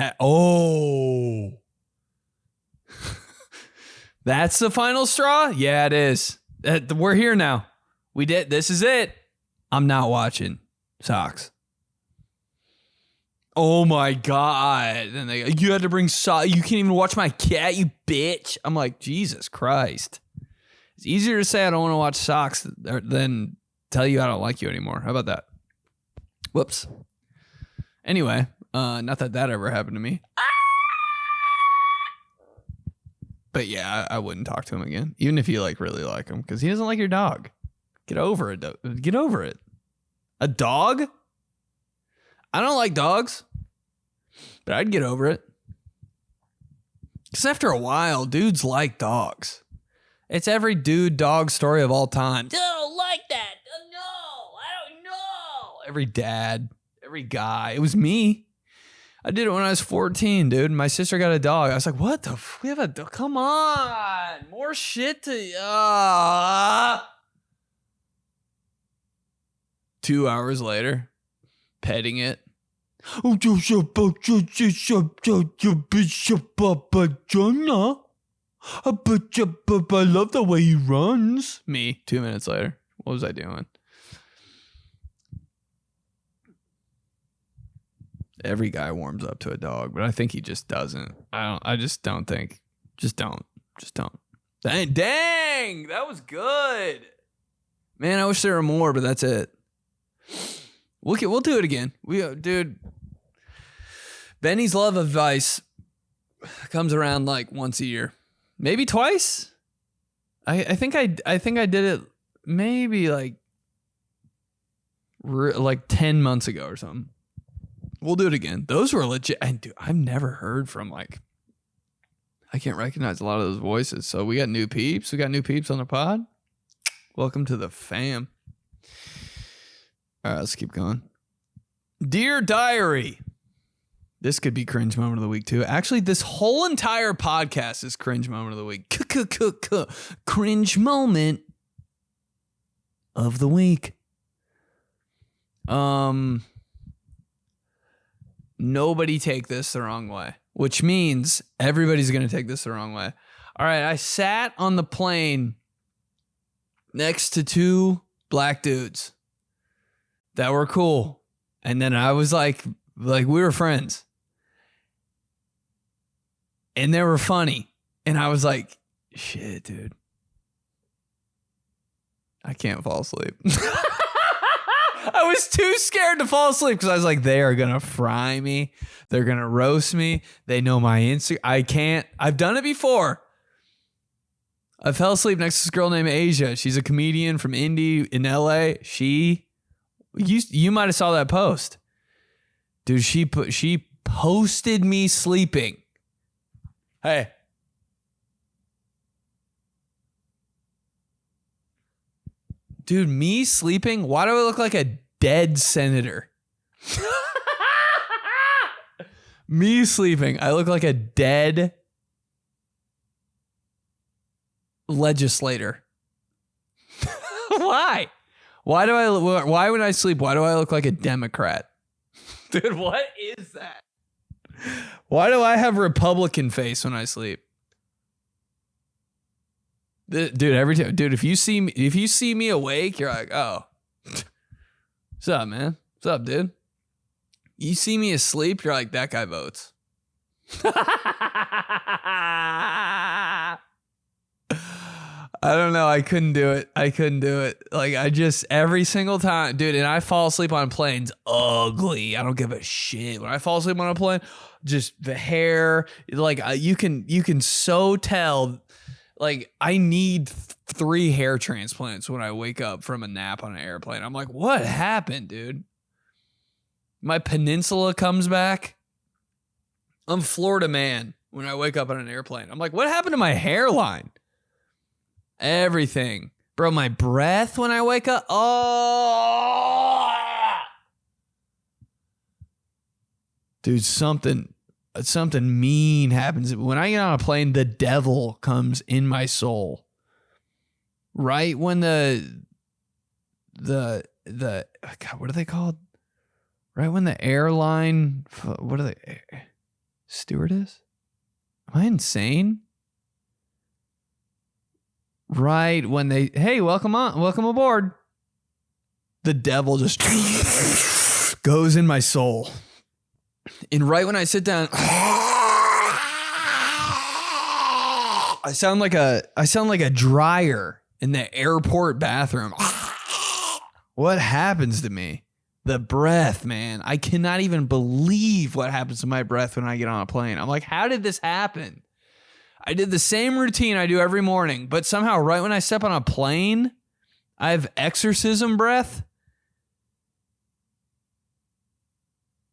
that's the final straw? Yeah, it is. We're here now. We did. This is it. I'm not watching socks. Oh my God. And you had to bring socks. You can't even watch my cat, you bitch. I'm like, Jesus Christ. It's easier to say I don't want to watch socks than tell you I don't like you anymore. How about that? Whoops. Anyway, not that ever happened to me. But yeah, I wouldn't talk to him again, even if you like really like him, because he doesn't like your dog. Get over it. Get over it. A dog? I don't like dogs, but I'd get over it. Because after a while, dudes like dogs. It's every dude dog story of all time. I don't like that. No, I don't know. Every dad, every guy. It was me. I did it when I was 14, dude. My sister got a dog. I was like, what the we have a dog? Come on. More shit to 2 hours later, petting it. I love the way he runs. Me, 2 minutes later. What was I doing? Every guy warms up to a dog, but I think he just doesn't. I just don't think. Just don't. Just don't. Dang, that was good. Man, I wish there were more, but that's it. We'll do it again. Dude, Benny's love advice comes around like once a year, maybe twice. I think I did it maybe like 10 months ago or something. We'll do it again. Those were legit. And dude, I've never heard from like, I can't recognize a lot of those voices. So we got new peeps. We got new peeps on the pod. Welcome to the fam. All right, let's keep going. Dear Diary. This could be cringe moment of the week too. Actually, this whole entire podcast is cringe moment of the week. Cringe moment of the week. Nobody take this the wrong way, which means everybody's going to take this the wrong way. All right, I sat on the plane next to two black dudes that were cool. And then I was like we were friends. And they were funny. And I was like, shit, dude. I can't fall asleep. I was too scared to fall asleep because I was like, they are going to fry me. They're going to roast me. They know my Instagram. I can't. I've done it before. I fell asleep next to this girl named Asia. She's a comedian from Indy in LA. You might have saw that post. Dude, she posted me sleeping. Hey. Dude, me sleeping? Why do I look like a dead senator? Me sleeping. I look like a dead legislator. Why? Why when I sleep, why do I look like a Democrat? Dude, what is that? Why do I have Republican face when I sleep? Dude, every time, dude, if you see me awake, you're like, oh, what's up, man? What's up, dude? You see me asleep, you're like, that guy votes. I don't know. I couldn't do it. Like, every single time, dude, and I fall asleep on planes ugly. I don't give a shit. When I fall asleep on a plane, just the hair, like, you can so tell. Like, I need 3 hair transplants when I wake up from a nap on an airplane. I'm like, what happened, dude? My peninsula comes back. I'm Florida man when I wake up on an airplane. I'm like, what happened to my hairline? Everything. Bro, my breath when I wake up. Oh. Dude, something mean happens. When I get on a plane, the devil comes in my soul. Right when the God, what are they called? Right when the airline, what are they? Stewardess? Am I insane? Right when they, hey, welcome aboard. The devil just goes in my soul. And right when I sit down, I sound like a dryer in the airport bathroom. What happens to me? The breath, man. I cannot even believe what happens to my breath when I get on a plane. I'm like, how did this happen? I did the same routine I do every morning, but somehow right when I step on a plane, I have exorcism breath.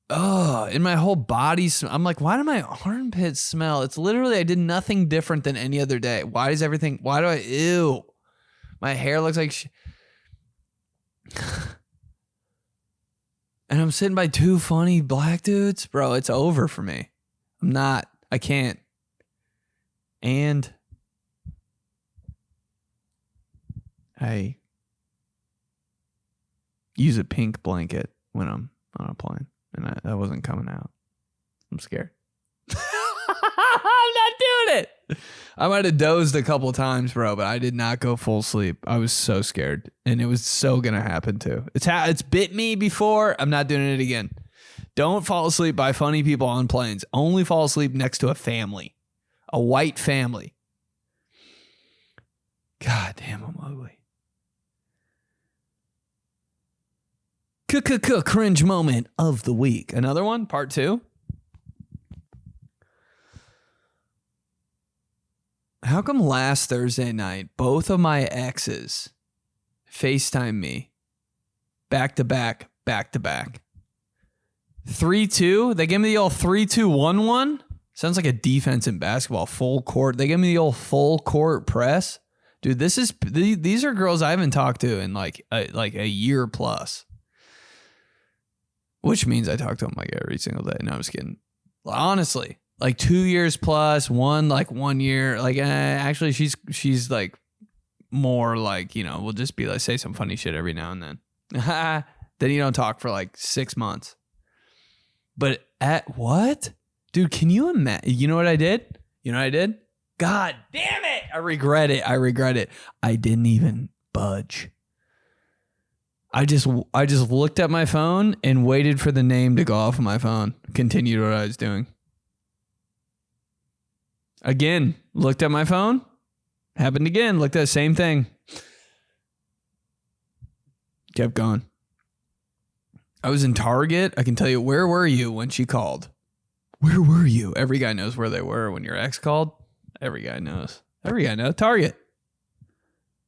Oh, in my whole body. I'm like, why do my armpits smell? It's literally, I did nothing different than any other day. Why do I, ew. My hair looks like and I'm sitting by 2 funny black dudes. Bro, it's over for me. I can't. And I use a pink blanket when I'm on a plane. And that wasn't coming out. I'm scared. I'm not doing it. I might have dozed a couple times, bro, but I did not go full sleep. I was so scared. And it was so going to happen too. It's bit me before. I'm not doing it again. Don't fall asleep by funny people on planes. Only fall asleep next to a family. A white family. God damn, I'm ugly. Cringe moment of the week. Another one, part 2. How come last Thursday night, both of my exes FaceTime me back to back, 3-2. They gave me the old 3-2-1-1. Sounds like a defense in basketball, full court. They gave me the old full court press. Dude, these are girls I haven't talked to in like a year plus. Which means I talk to them like every single day. No, I'm just kidding. Honestly, like 2 years plus, one like 1 year. Like actually, she's like more like, you know, we'll just be like say some funny shit every now and then. Then you don't talk for like 6 months. But at what? Dude, can you imagine? You know what I did? God damn it. I regret it. I didn't even budge. I just looked at my phone and waited for the name to go off of my phone. Continued what I was doing. Again, looked at my phone. Happened again. Looked at the same thing. Kept going. I was in Target. I can tell you, where were you when she called? Where were you? Every guy knows where they were when your ex called. Every guy knows. Target.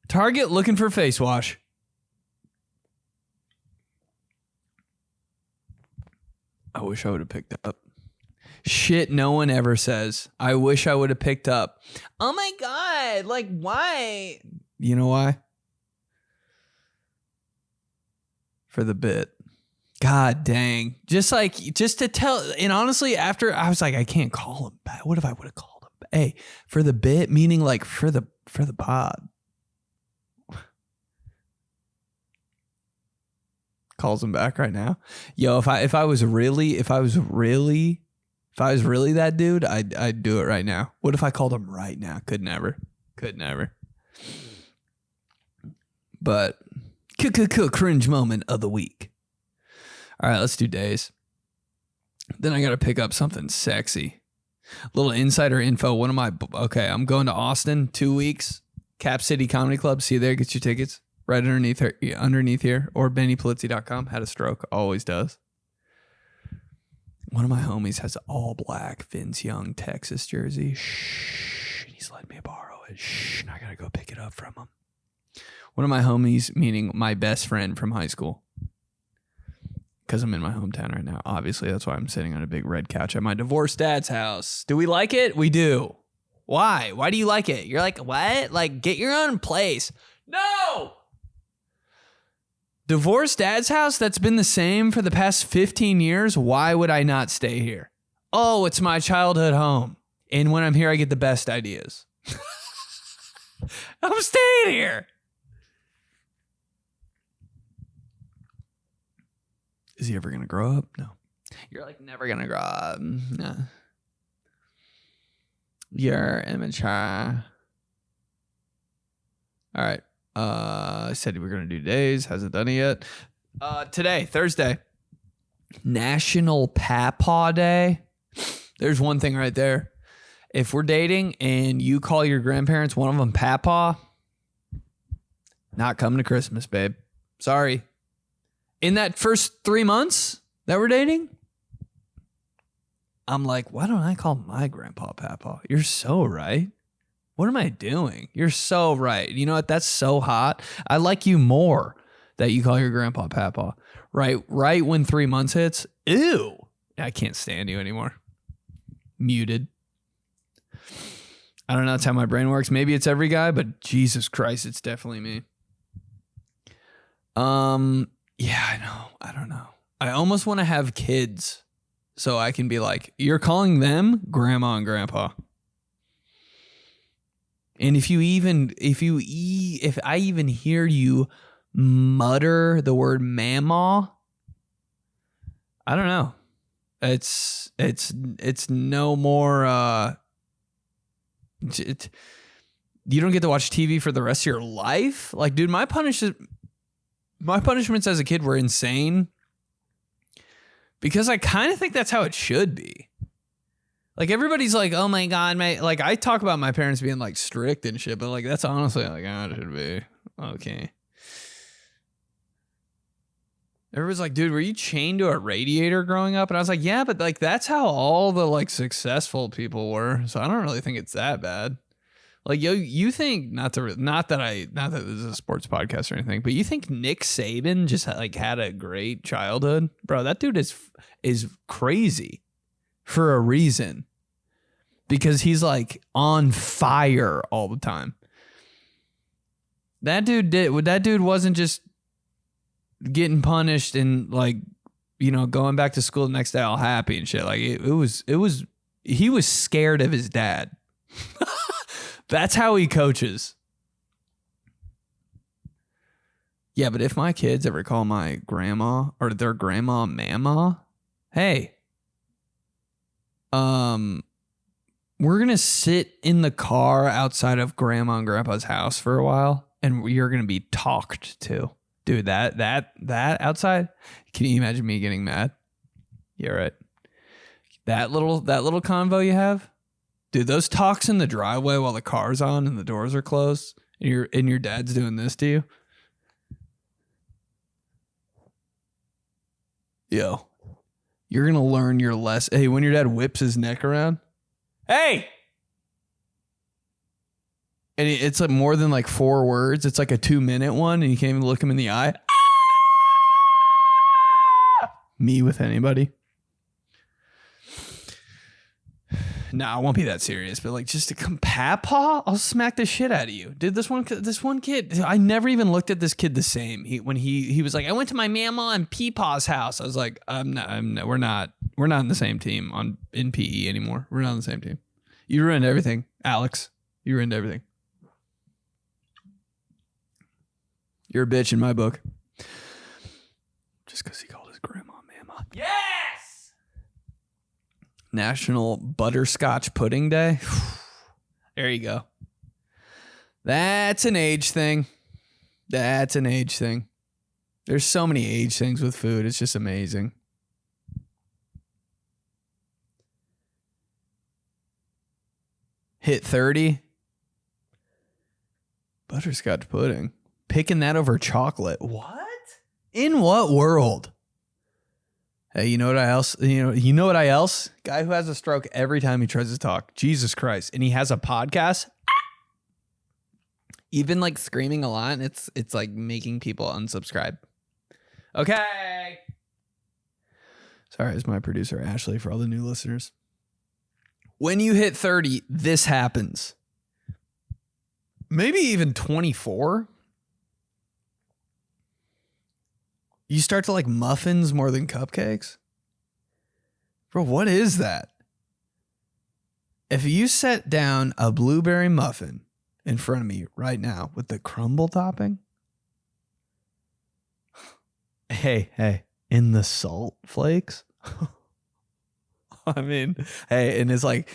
Target looking for face wash. I wish I would have picked up. Shit no one ever says. I wish I would have picked up. Oh my God. Like, why? You know why? For the bit. God dang. Just to tell. And honestly, after I was like, I can't call him back. What if I would have called him back? Hey, for the bit, meaning like for the pod. Calls him back right now. Yo, if I was really that dude, I'd do it right now. What if I called him right now? Could never. But cringe moment of the week. All right, let's do days. Then I got to pick up something sexy. Little insider info. I'm going to Austin 2 weeks. Cap City Comedy Club. See you there. Get your tickets. Right underneath here, or BennyPolizzi.com. Had a stroke, always does. One of my homies has an all black Vince Young Texas jersey. Shh, he's letting me borrow it. Shh, I gotta go pick it up from him. One of my homies, meaning my best friend from high school, because I'm in my hometown right now. Obviously, that's why I'm sitting on a big red couch at my divorced dad's house. Do we like it? We do. Why? Why do you like it? You're like, what? Like, get your own place. No! Divorced dad's house that's been the same for the past 15 years. Why would I not stay here? Oh, it's my childhood home. And when I'm here, I get the best ideas. I'm staying here. Is he ever going to grow up? No. You're like never going to grow up. No. You're immature. All right. I said we were going to do days. Hasn't done it yet. Today, Thursday, National Pawpaw Day. There's one thing right there. If we're dating and you call your grandparents, one of them Pawpaw, not coming to Christmas, babe. Sorry. In that first 3 months that we're dating, I'm like, why don't I call my grandpa Pawpaw? You're so right. What am I doing? You're so right. You know what? That's so hot. I like you more that you call your grandpa Pawpaw. Right when 3 months hits. Ew. I can't stand you anymore. Muted. I don't know. That's how my brain works. Maybe it's every guy, but Jesus Christ, it's definitely me. Yeah, I know. I don't know. I almost want to have kids so I can be like, you're calling them grandma and grandpa. And if I even hear you mutter the word mama, I don't know. It's no more. You don't get to watch TV for the rest of your life. Like, dude, my punishments as a kid were insane because I kind of think that's how it should be. Like everybody's like, oh my God, like I talk about my parents being like strict and shit, but like that's honestly like, oh, it should be. Okay. Everyone's like, dude, were you chained to a radiator growing up? And I was like, yeah, but like that's how all the like successful people were. So I don't really think it's that bad. Like, yo, you think not that this is a sports podcast or anything, but you think Nick Sabin just like had a great childhood, bro? That dude is crazy for a reason, because he's like on fire all the time. That dude wasn't just getting punished and like, you know, going back to school the next day all happy and shit. Like he was scared of his dad. That's how he coaches. Yeah, but if my kids ever call my grandma or their grandma mama, hey, we're gonna sit in the car outside of grandma and grandpa's house for a while, and you're gonna be talked to. Dude, that outside, can you imagine me getting mad? Yeah, right. That little convo you have? Dude, those talks in the driveway while the car's on and the doors are closed and your dad's doing this to you. Yo, you're going to learn your lesson. Hey, when your dad whips his neck around, hey! And it's like more than like 4 words. It's like a 2-minute one and you can't even look him in the eye. Me with anybody. Nah, I won't be that serious, but like just to come Papa, I'll smack the shit out of you. Dude, this one kid, I never even looked at this kid the same. When he was like, I went to my mama and Peepaw's house. I was like, we're not in the same team in PE anymore. We're not on the same team. You ruined everything, Alex. You ruined everything. You're a bitch in my book. Just because he called his grandma mama. Yes! National Butterscotch Pudding Day. There you go. That's an age thing. There's so many age things with food. It's just amazing. Hit 30. Butterscotch pudding. Picking that over chocolate. What? In what world? Hey, you know what else? You know what else? Guy who has a stroke every time he tries to talk. Jesus Christ. And he has a podcast. Even like screaming a lot, it's like making people unsubscribe. Okay. Sorry, it's my producer, Ashley, for all the new listeners. When you hit 30, this happens. Maybe even 24. You start to like muffins more than cupcakes? Bro, what is that? If you set down a blueberry muffin in front of me right now with the crumble topping. Hey, in the salt flakes. I mean, hey, and it's like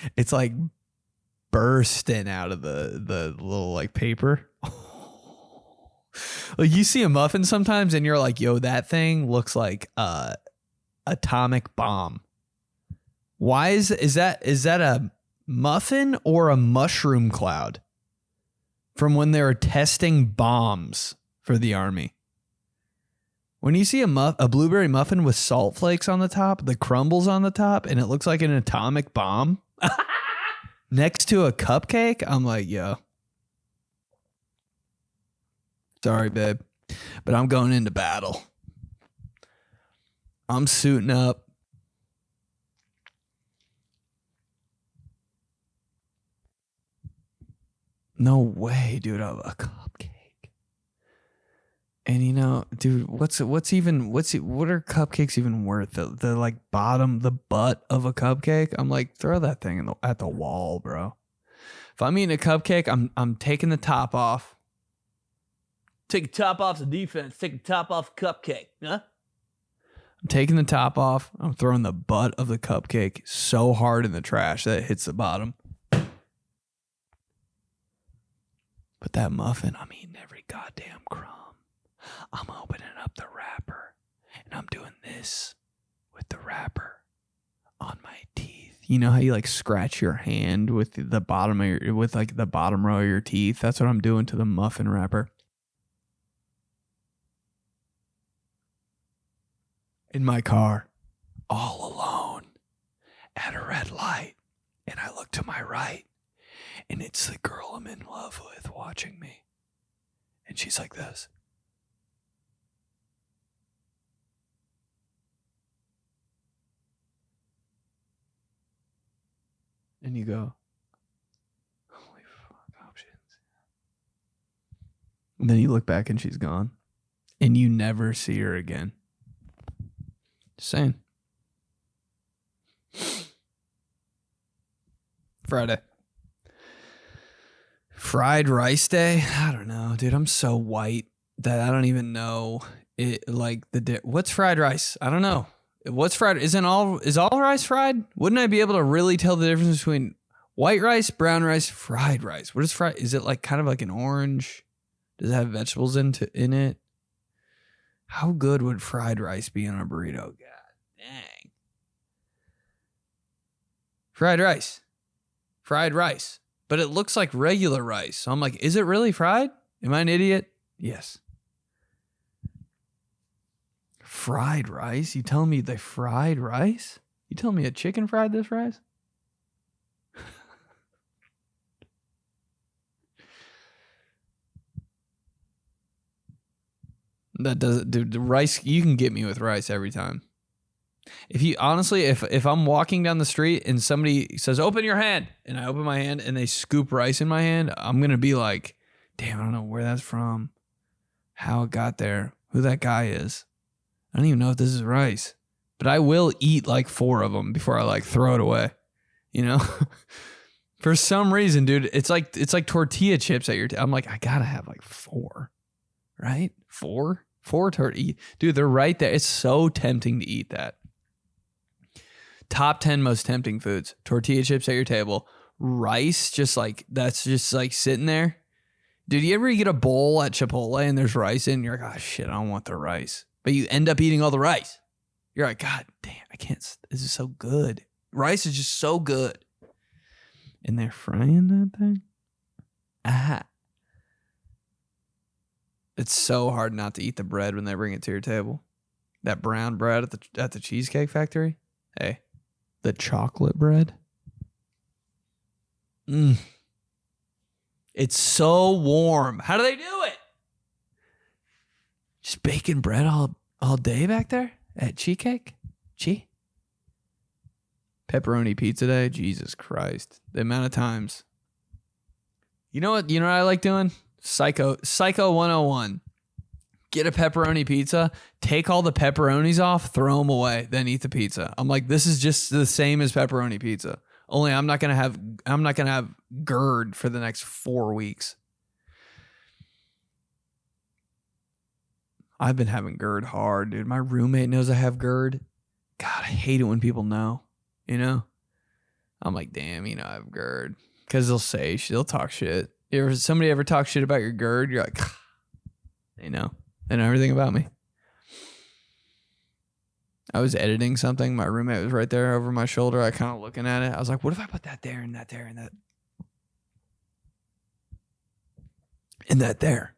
bursting out of the little like paper. Like you see a muffin sometimes and you're like, yo, that thing looks like a atomic bomb. Why is that a muffin or a mushroom cloud from when they were testing bombs for the army? When you see a blueberry muffin with salt flakes on the top, the crumbles on the top, and it looks like an atomic bomb next to a cupcake, I'm like, yo. Sorry, babe, but I'm going into battle. I'm suiting up. No way, dude. A cupcake. And you know, dude, what are cupcakes even worth? The like bottom, the butt of a cupcake? I'm like, throw that thing at the wall, bro. If I'm eating a cupcake, I'm taking the top off. Take the top off the defense. Take the top off cupcake. Huh? I'm taking the top off. I'm throwing the butt of the cupcake so hard in the trash that it hits the bottom. But that muffin, I'm eating every goddamn crumb. I'm opening up the wrapper. And I'm doing this with the wrapper on my teeth. You know how you like scratch your hand with the bottom of your, with like the bottom row of your teeth? That's what I'm doing to the muffin wrapper. In my car, all alone, at a red light, and I look to my right, and it's the girl I'm in love with watching me. And she's like this. And you go, holy fuck, options. And then you look back and she's gone. And you never see her again. Just saying. Friday. Fried rice day? I don't know, dude. I'm so white that I don't even know it. Like what's fried rice? I don't know. What's fried? Is all rice fried? Wouldn't I be able to really tell the difference between white rice, brown rice, fried rice? What is fried? Is it like kind of like an orange? Does it have vegetables in it? How good would fried rice be on a burrito? God dang. Fried rice. But it looks like regular rice. So I'm like, is it really fried? Am I an idiot? Yes. Fried rice? You telling me they fried rice? You telling me a chicken fried this rice? That doesn't, dude, the rice, you can get me with rice every time. If you honestly, if I'm walking down the street and somebody says, open your hand, and I open my hand and they scoop rice in my hand, I'm going to be like, damn, I don't know where that's from, how it got there, who that guy is. I don't even know if this is rice, but I will eat like 4 of them before I like throw it away, you know? For some reason, dude, it's like tortilla chips at your, I'm like, I gotta have like 4, right? 4 tortilla, dude, they're right there. It's so tempting to eat that. Top 10 most tempting foods: tortilla chips at your table, rice, that's just like sitting there. Dude, you ever get a bowl at Chipotle and there's rice in, and you're like, oh shit, I don't want the rice. But you end up eating all the rice. You're like, God damn, I can't, this is so good. Rice is just so good. And they're frying that thing? Ah. It's so hard not to eat the bread when they bring it to your table. That brown bread at the Cheesecake Factory. Hey, the chocolate bread. It's so warm. How do they do it? Just baking bread all day back there at Cheesecake? Pepperoni pizza day? Jesus Christ. The amount of times. You know what I like doing? Psycho 101. Get a pepperoni pizza, take all the pepperonis off, throw them away, then eat the pizza. I'm like, this is just the same as pepperoni pizza. Only I'm not gonna have GERD for the next 4 weeks. I've been having GERD hard, dude. My roommate knows I have GERD. God, I hate it when people know, you know? I'm like, damn, I have GERD. Because they'll talk shit. Somebody ever talk shit about your GERD? You're like, they know everything about me. I was editing something. My roommate was right there over my shoulder. I kind of looking at it. I was like, what if I put that there and that there and that? And that there.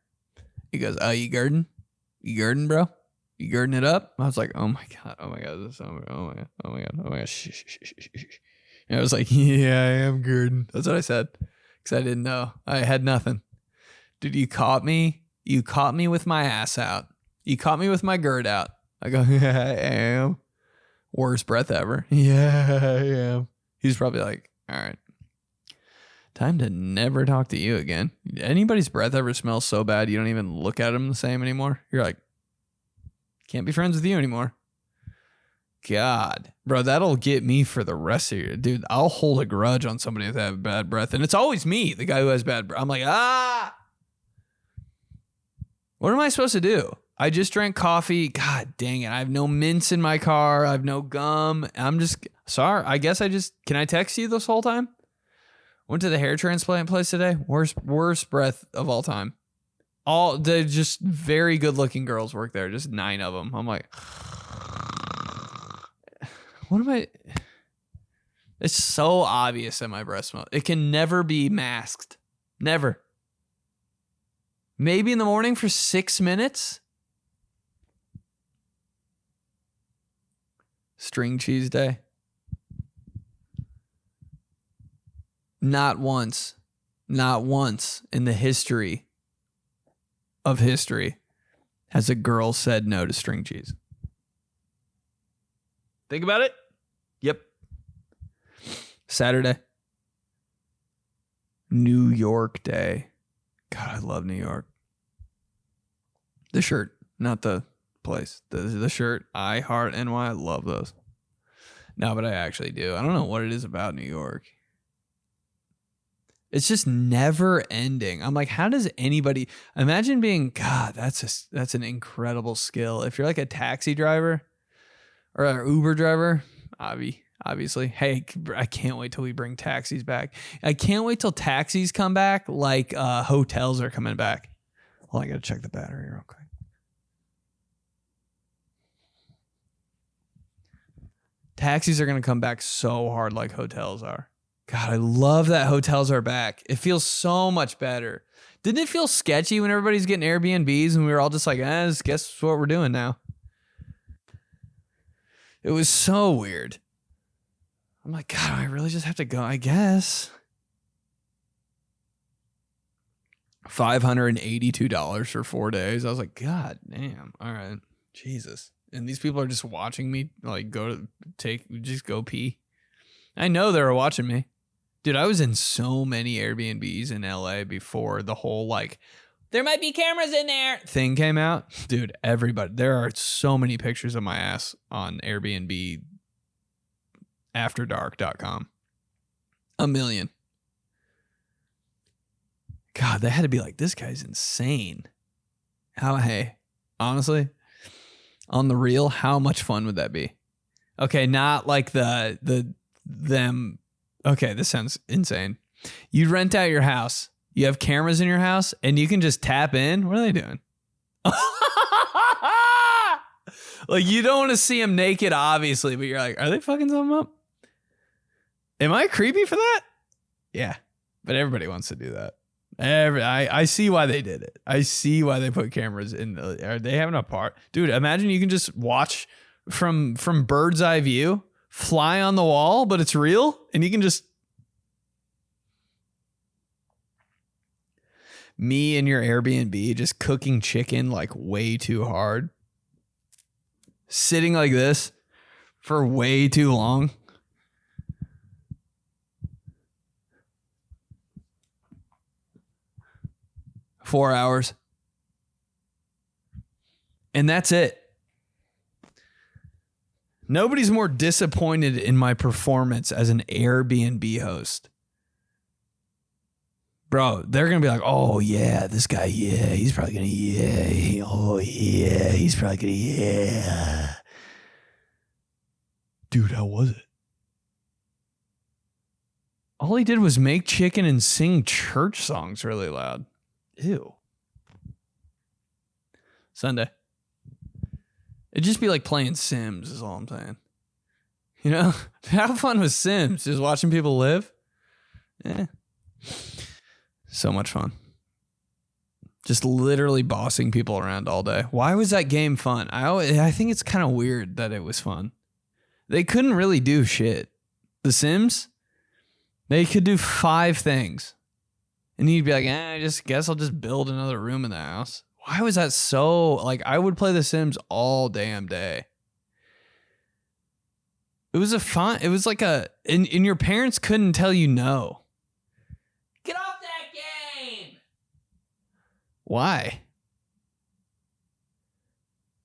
He goes, oh, you GERDing? You GERDing, bro? You GERDing it up? I was like, oh my God. Shh. And I was like, yeah, I am GERDing. That's what I said. Because I didn't know. I had nothing. Dude, you caught me. You caught me with my ass out. You caught me with my GERD out. I go, yeah, I am. Worst breath ever. Yeah, I am. He's probably like, all right. Time to never talk to you again. Anybody's breath ever smells so bad you don't even look at them the same anymore? You're like, can't be friends with you anymore. God. Bro, that'll get me for the rest of your... Dude, I'll hold a grudge on somebody that have bad breath. And it's always me, the guy who has bad breath. I'm like, what am I supposed to do? I just drank coffee. God dang it. I have no mints in my car. I have no gum. I'm just... Sorry. I guess can I text you this whole time? Went to the hair transplant place today. Worst breath of all time. They're just very good looking girls work there. Just 9 of them. I'm like... What am I... It's so obvious that my breath smells. It can never be masked. Never. Maybe in the morning for 6 minutes. String cheese day. Not once in the history of history has a girl said no to string cheese. Think about it. Yep. Saturday. New York Day. God, I love New York. The shirt, not the place. The shirt. I heart NY. I love those. No, but I actually do. I don't know what it is about New York. It's just never ending. I'm like, how does anybody imagine being, God, that's an incredible skill. If you're like a taxi driver or an Uber driver, obviously. Hey, I can't wait till we bring taxis back. I can't wait till taxis come back like hotels are coming back. Well, I got to check the battery real quick. Taxis are going to come back so hard like hotels are. God, I love that hotels are back. It feels so much better. Didn't it feel sketchy when everybody's getting Airbnbs and we were all just like, guess what we're doing now? It was so weird. I'm like, God, I really just have to go, I guess. $582 for 4 days. I was like, God damn. All right. Jesus. And these people are just watching me like just go pee. I know they were watching me. Dude, I was in so many Airbnbs in LA before the whole like, there might be cameras in there thing came out. Dude, everybody, there are so many pictures of my ass on Airbnb afterdark.com. 1 million. God, they had to be like, this guy's insane. Hey, honestly, on the real, how much fun would that be? Okay, not like them. Okay, this sounds insane. You rent out your house. You have cameras in your house and you can just tap in. What are they doing? Like, you don't want to see them naked, obviously, but you're like, are they fucking something up? Am I creepy for that? Yeah, but everybody wants to do that. I see why they did it. I see why they put cameras in. Are they having a part? Dude, imagine you can just watch from bird's eye view, fly on the wall, but it's real, and you can just me in your Airbnb just cooking chicken like way too hard, sitting like this for way too long. $4 hours. And that's it. Nobody's more disappointed in my performance as an Airbnb host. Bro, they're going to be like, oh, yeah, this guy, yeah, he's probably going to, yeah. Oh, yeah, he's probably going to, yeah. Dude, how was it? All he did was make chicken and sing church songs really loud. Ew. Sunday. It'd just be like playing Sims is all I'm saying. You know? How fun was Sims? Just watching people live? Yeah. So much fun. Just literally bossing people around all day. Why was that game fun? I think it's kind of weird that it was fun. They couldn't really do shit. The Sims, they could do 5 things. And you'd be like, I just guess I'll just build another room in the house. Why was that so, like, I would play The Sims all damn day. It was like and your parents couldn't tell you no. Get off that game. Why?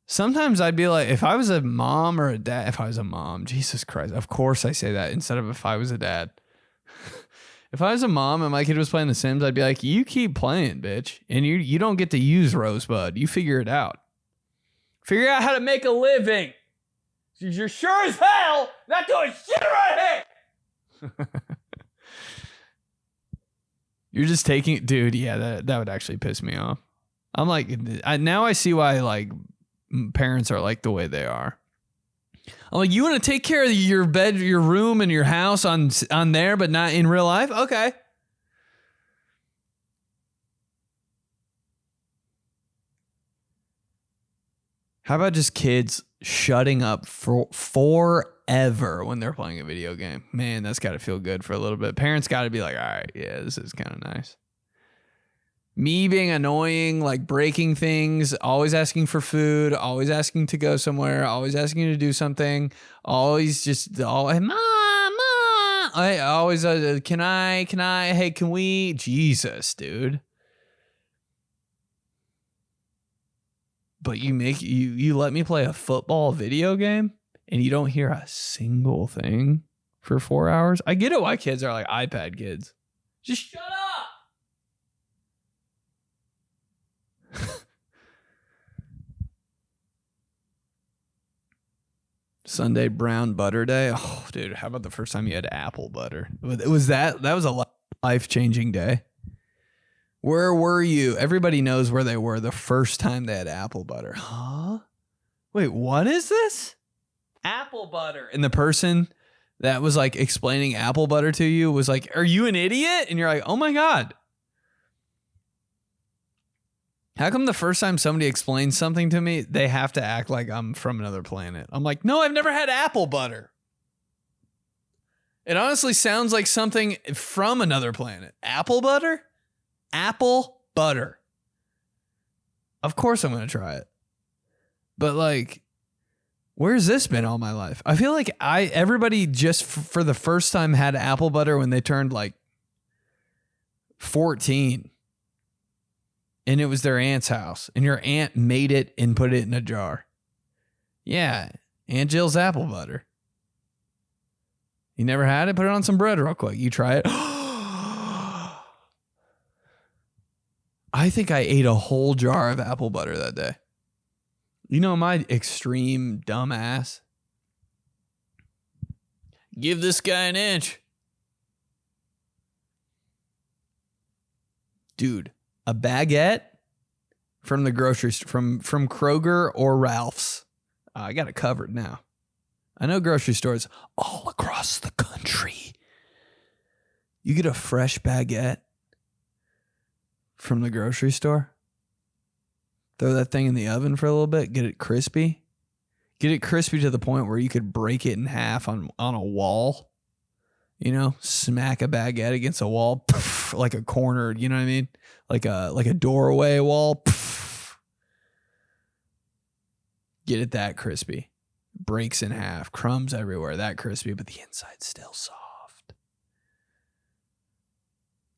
Sometimes I'd be like, if I was a mom or a dad, Jesus Christ, of course I say that instead of if I was a dad. If I was a mom and my kid was playing The Sims, I'd be like, you keep playing, bitch. And you don't get to use Rosebud. You figure it out. Figure out how to make a living. You're sure as hell not doing shit right here. You're just taking, dude, yeah, that would actually piss me off. I'm like, now I see why, like, parents are like the way they are. I'm like, you want to take care of your bed, your room, and your house on there, but not in real life? Okay. How about just kids shutting up for forever when they're playing a video game? Man, that's got to feel good for a little bit. Parents got to be like, all right, yeah, this is kind of nice. Me being annoying, like breaking things, always asking for food, always asking to go somewhere, always asking to do something, always just, Mom, I always, can I, hey, can we? Jesus, dude. But you let me play a football video game and you don't hear a single thing for 4 hours. I get it why kids are like iPad kids. Just shut up. Sunday brown butter day. Oh, dude, how about the first time you had apple butter? That was a life-changing day. Where were you? Everybody knows where they were the first time they had apple butter. Huh? Wait, what is this? Apple butter. And the person that was like explaining apple butter to you was like, are you an idiot? And you're like, oh my God. How come the first time somebody explains something to me, they have to act like I'm from another planet? I'm like, no, I've never had apple butter. It honestly sounds like something from another planet. Apple butter? Apple butter. Of course I'm going to try it. But like, where's this been all my life? I feel like everybody just for the first time had apple butter when they turned like 14. And it was their aunt's house. And your aunt made it and put it in a jar. Yeah. Aunt Jill's apple butter. You never had it? Put it on some bread real quick. You try it. I think I ate a whole jar of apple butter that day. You know, my extreme dumbass. Give this guy an inch. Dude, a baguette from the grocery store, from Kroger or Ralph's. I got it covered now. I know grocery stores all across the country. You get a fresh baguette from the grocery store. Throw that thing in the oven for a little bit. Get it crispy. Get it crispy to the point where you could break it in half on a wall. You know, smack a baguette against a wall, like a corner. You know what I mean? Like a doorway wall. Get it that crispy. Breaks in half. Crumbs everywhere. That crispy, but the inside's still soft.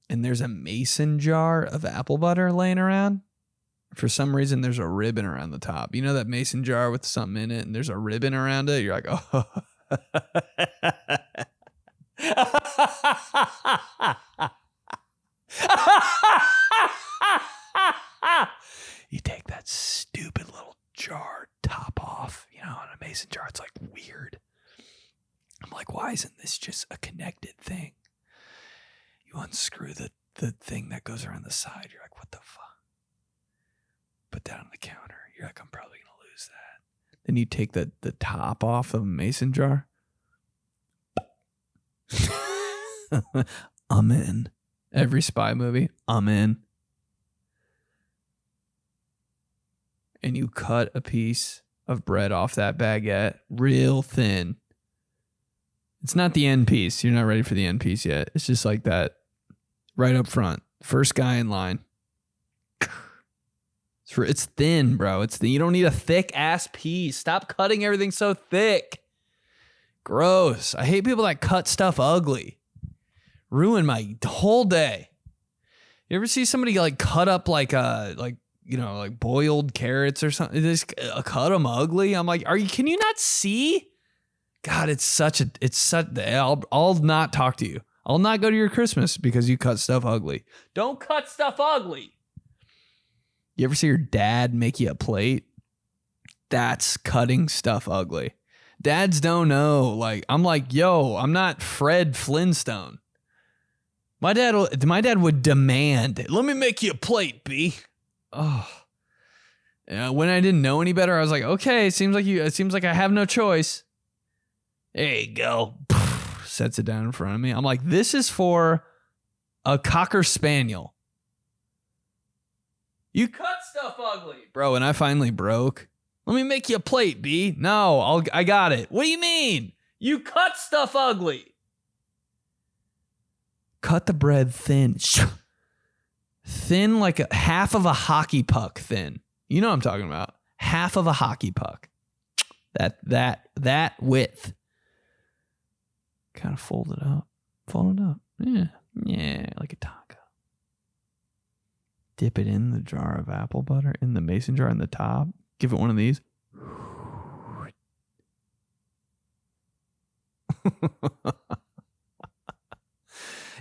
And there's a mason jar of apple butter laying around. For some reason, there's a ribbon around the top. You know that mason jar with something in it and there's a ribbon around it? You're like, oh. You take that stupid little jar top off, you know, on a mason jar. It's like weird. I'm like, why isn't this just a connected thing? You unscrew the thing that goes around the side. You're like, what the fuck? Put that on the counter. You're like, I'm probably going to lose that. Then you take the top off of a mason jar. I'm in. Every spy movie, I'm in. And you cut a piece of bread off that baguette real thin. It's not the end piece. You're not ready for the end piece yet. It's just like that right up front. First guy in line. It's thin, bro. It's thin. You don't need a thick ass piece. Stop cutting everything so thick. Gross. I hate people that cut stuff ugly. Ruin my whole day. You ever see somebody like cut up like boiled carrots or something? They just cut them ugly. I'm like, can you not see? God, I'll not talk to you. I'll not go to your Christmas because you cut stuff ugly. Don't cut stuff ugly. You ever see your dad make you a plate? That's cutting stuff ugly. Dads don't know. Like, I'm like, yo, I'm not Fred Flintstone. My dad would demand, let me make you a plate, B. Oh. Yeah, when I didn't know any better, I was like, okay, it seems like I have no choice. There you go. Sets it down in front of me. I'm like, this is for a Cocker Spaniel. You cut stuff ugly. Bro, and I finally broke. Let me make you a plate, B. No, I got it. What do you mean? You cut stuff ugly. Cut the bread thin. Thin like a half of a hockey puck thin. You know what I'm talking about. Half of a hockey puck. That width. Kind of fold it up. Fold it up. Yeah, like a taco. Dip it in the jar of apple butter, in the mason jar in the top. Give it one of these.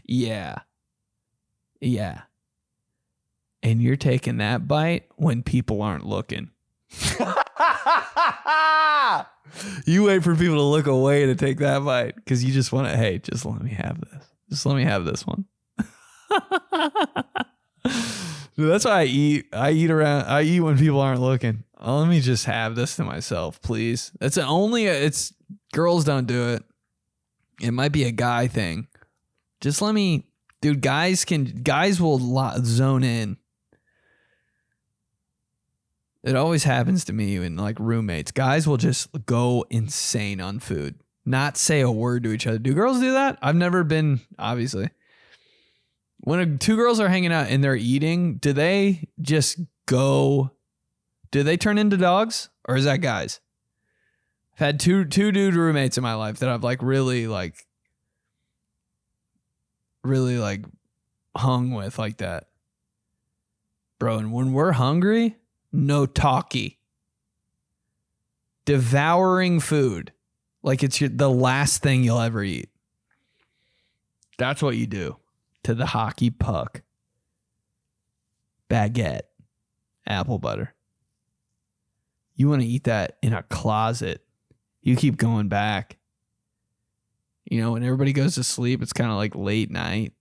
Yeah. And you're taking that bite when people aren't looking. You wait for people to look away to take that bite because you just want to, hey, just let me have this. Just let me have this one. Dude, that's why I eat. I eat when people aren't looking. Oh, let me just have this to myself, please. That's it's girls don't do it. It might be a guy thing. Just let me, dude, guys will zone in. It always happens to me in like roommates. Guys will just go insane on food. Not say a word to each other. Do girls do that? I've never been, obviously. When two girls are hanging out and they're eating, do they just go? Do they turn into dogs? Or is that guys? I've had two dude roommates in my life that I've really hung with like that. Bro, and when we're hungry, no talkie. Devouring food like it's the last thing you'll ever eat. That's what you do to the hockey puck. Baguette. Apple butter. You want to eat that in a closet. You keep going back. You know, when everybody goes to sleep, it's kind of like late night.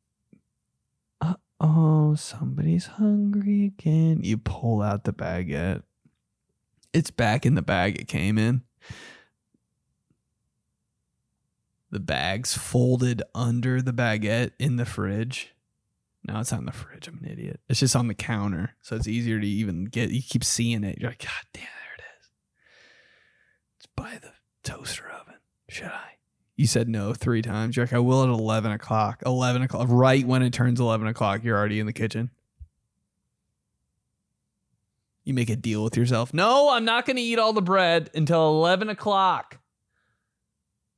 Uh-oh, somebody's hungry again. You pull out the baguette. It's back in the bag it came in. The bag's folded under the baguette in the fridge. No, it's not in the fridge. I'm an idiot. It's just on the counter. So it's easier to even get. You keep seeing it. You're like, God damn, there it is. It's by the toaster oven. Should I? You said no 3 times. You're like, I will at 11 o'clock. 11 o'clock. Right when it turns 11 o'clock, you're already in the kitchen. You make a deal with yourself. No, I'm not going to eat all the bread until 11 o'clock.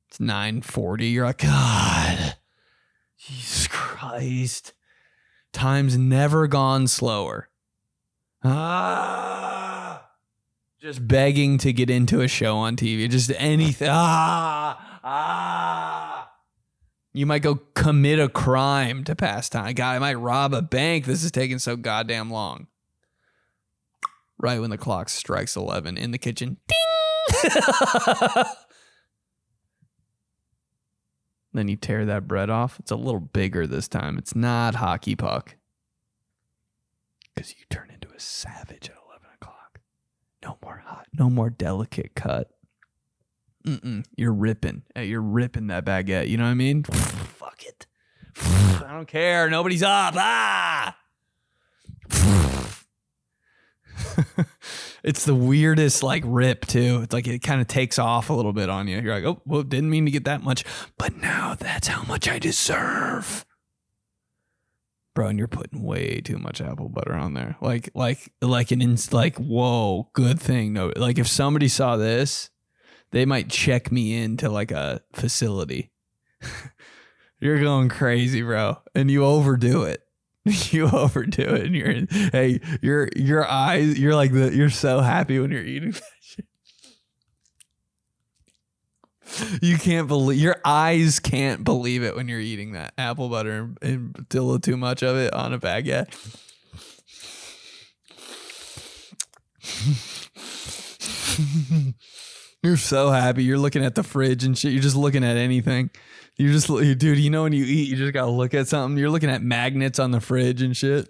It's 9:40. You're like, God, Jesus Christ. Time's never gone slower. Just begging to get into a show on TV. Just anything. You might go commit a crime to pass time. God, I might rob a bank. This is taking so goddamn long. Right when the clock strikes 11 in the kitchen. Ding! Then you tear that bread off. It's a little bigger this time. It's not hockey puck. Because you turn into a savage at 11 o'clock. No more hot. No more delicate cut. You're ripping. You're ripping that baguette. You know what I mean? Fuck it. I don't care. Nobody's up. It's the weirdest rip too. It's like it kind of takes off a little bit on you. You're like, oh, well, didn't mean to get that much, but now that's how much I deserve. Bro, and you're putting way too much apple butter on there. Whoa, good thing. No, like if somebody saw this, they might check me into like a facility. You're going crazy, bro. And you overdo it. You overdo it, and your eyes, you're so happy when you're eating that shit. You can't believe, your eyes can't believe it when you're eating that apple butter and a little too much of it on a baguette. You're so happy. You're looking at the fridge and shit. You're just looking at anything. You just, dude, you know, when you eat, you just got to look at something. You're looking at magnets on the fridge and shit.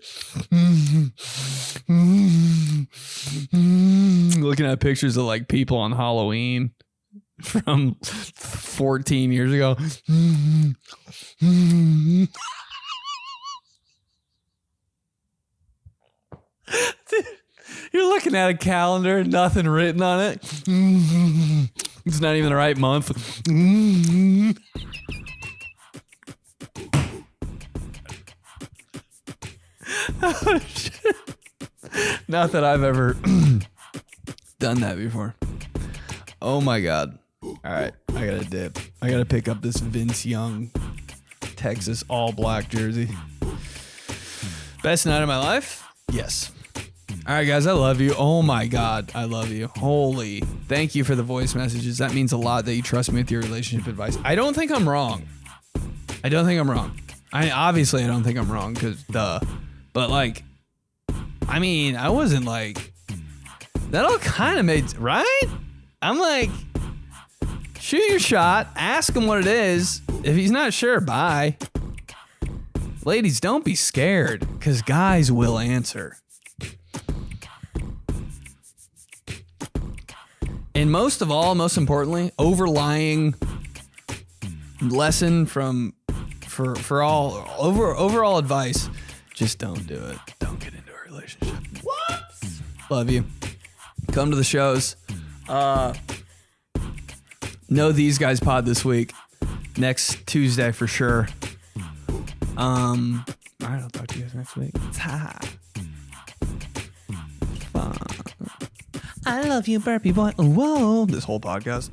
Looking at pictures of like people on Halloween. from 14 years ago. You're looking at a calendar, nothing written on it. It's not even the right month. Oh, shit. Not that I've ever done that before. Oh my God. All right, I gotta dip. I gotta pick up this Vince Young Texas all black jersey. Best night of my life? Yes. All right, guys, I love you. Oh my God, I love you. Holy, thank you for the voice messages. That means a lot that you trust me with your relationship advice. I don't think I'm wrong. I don't think I'm wrong. I don't think I'm wrong because duh. But like, I mean, I wasn't like, that all kind of made, right? I'm like, shoot your shot. Ask him what it is. If he's not sure, bye. Ladies, don't be scared because guys will answer. And most of all, most importantly, overlying lesson for all overall advice, just don't do it. Don't get into a relationship. What? Love you. Come to the shows. Know These Guys pod this week. Next Tuesday for sure. All right, I'll talk to you guys next week. Fun. I love you, burpee boy. Whoa. This whole podcast.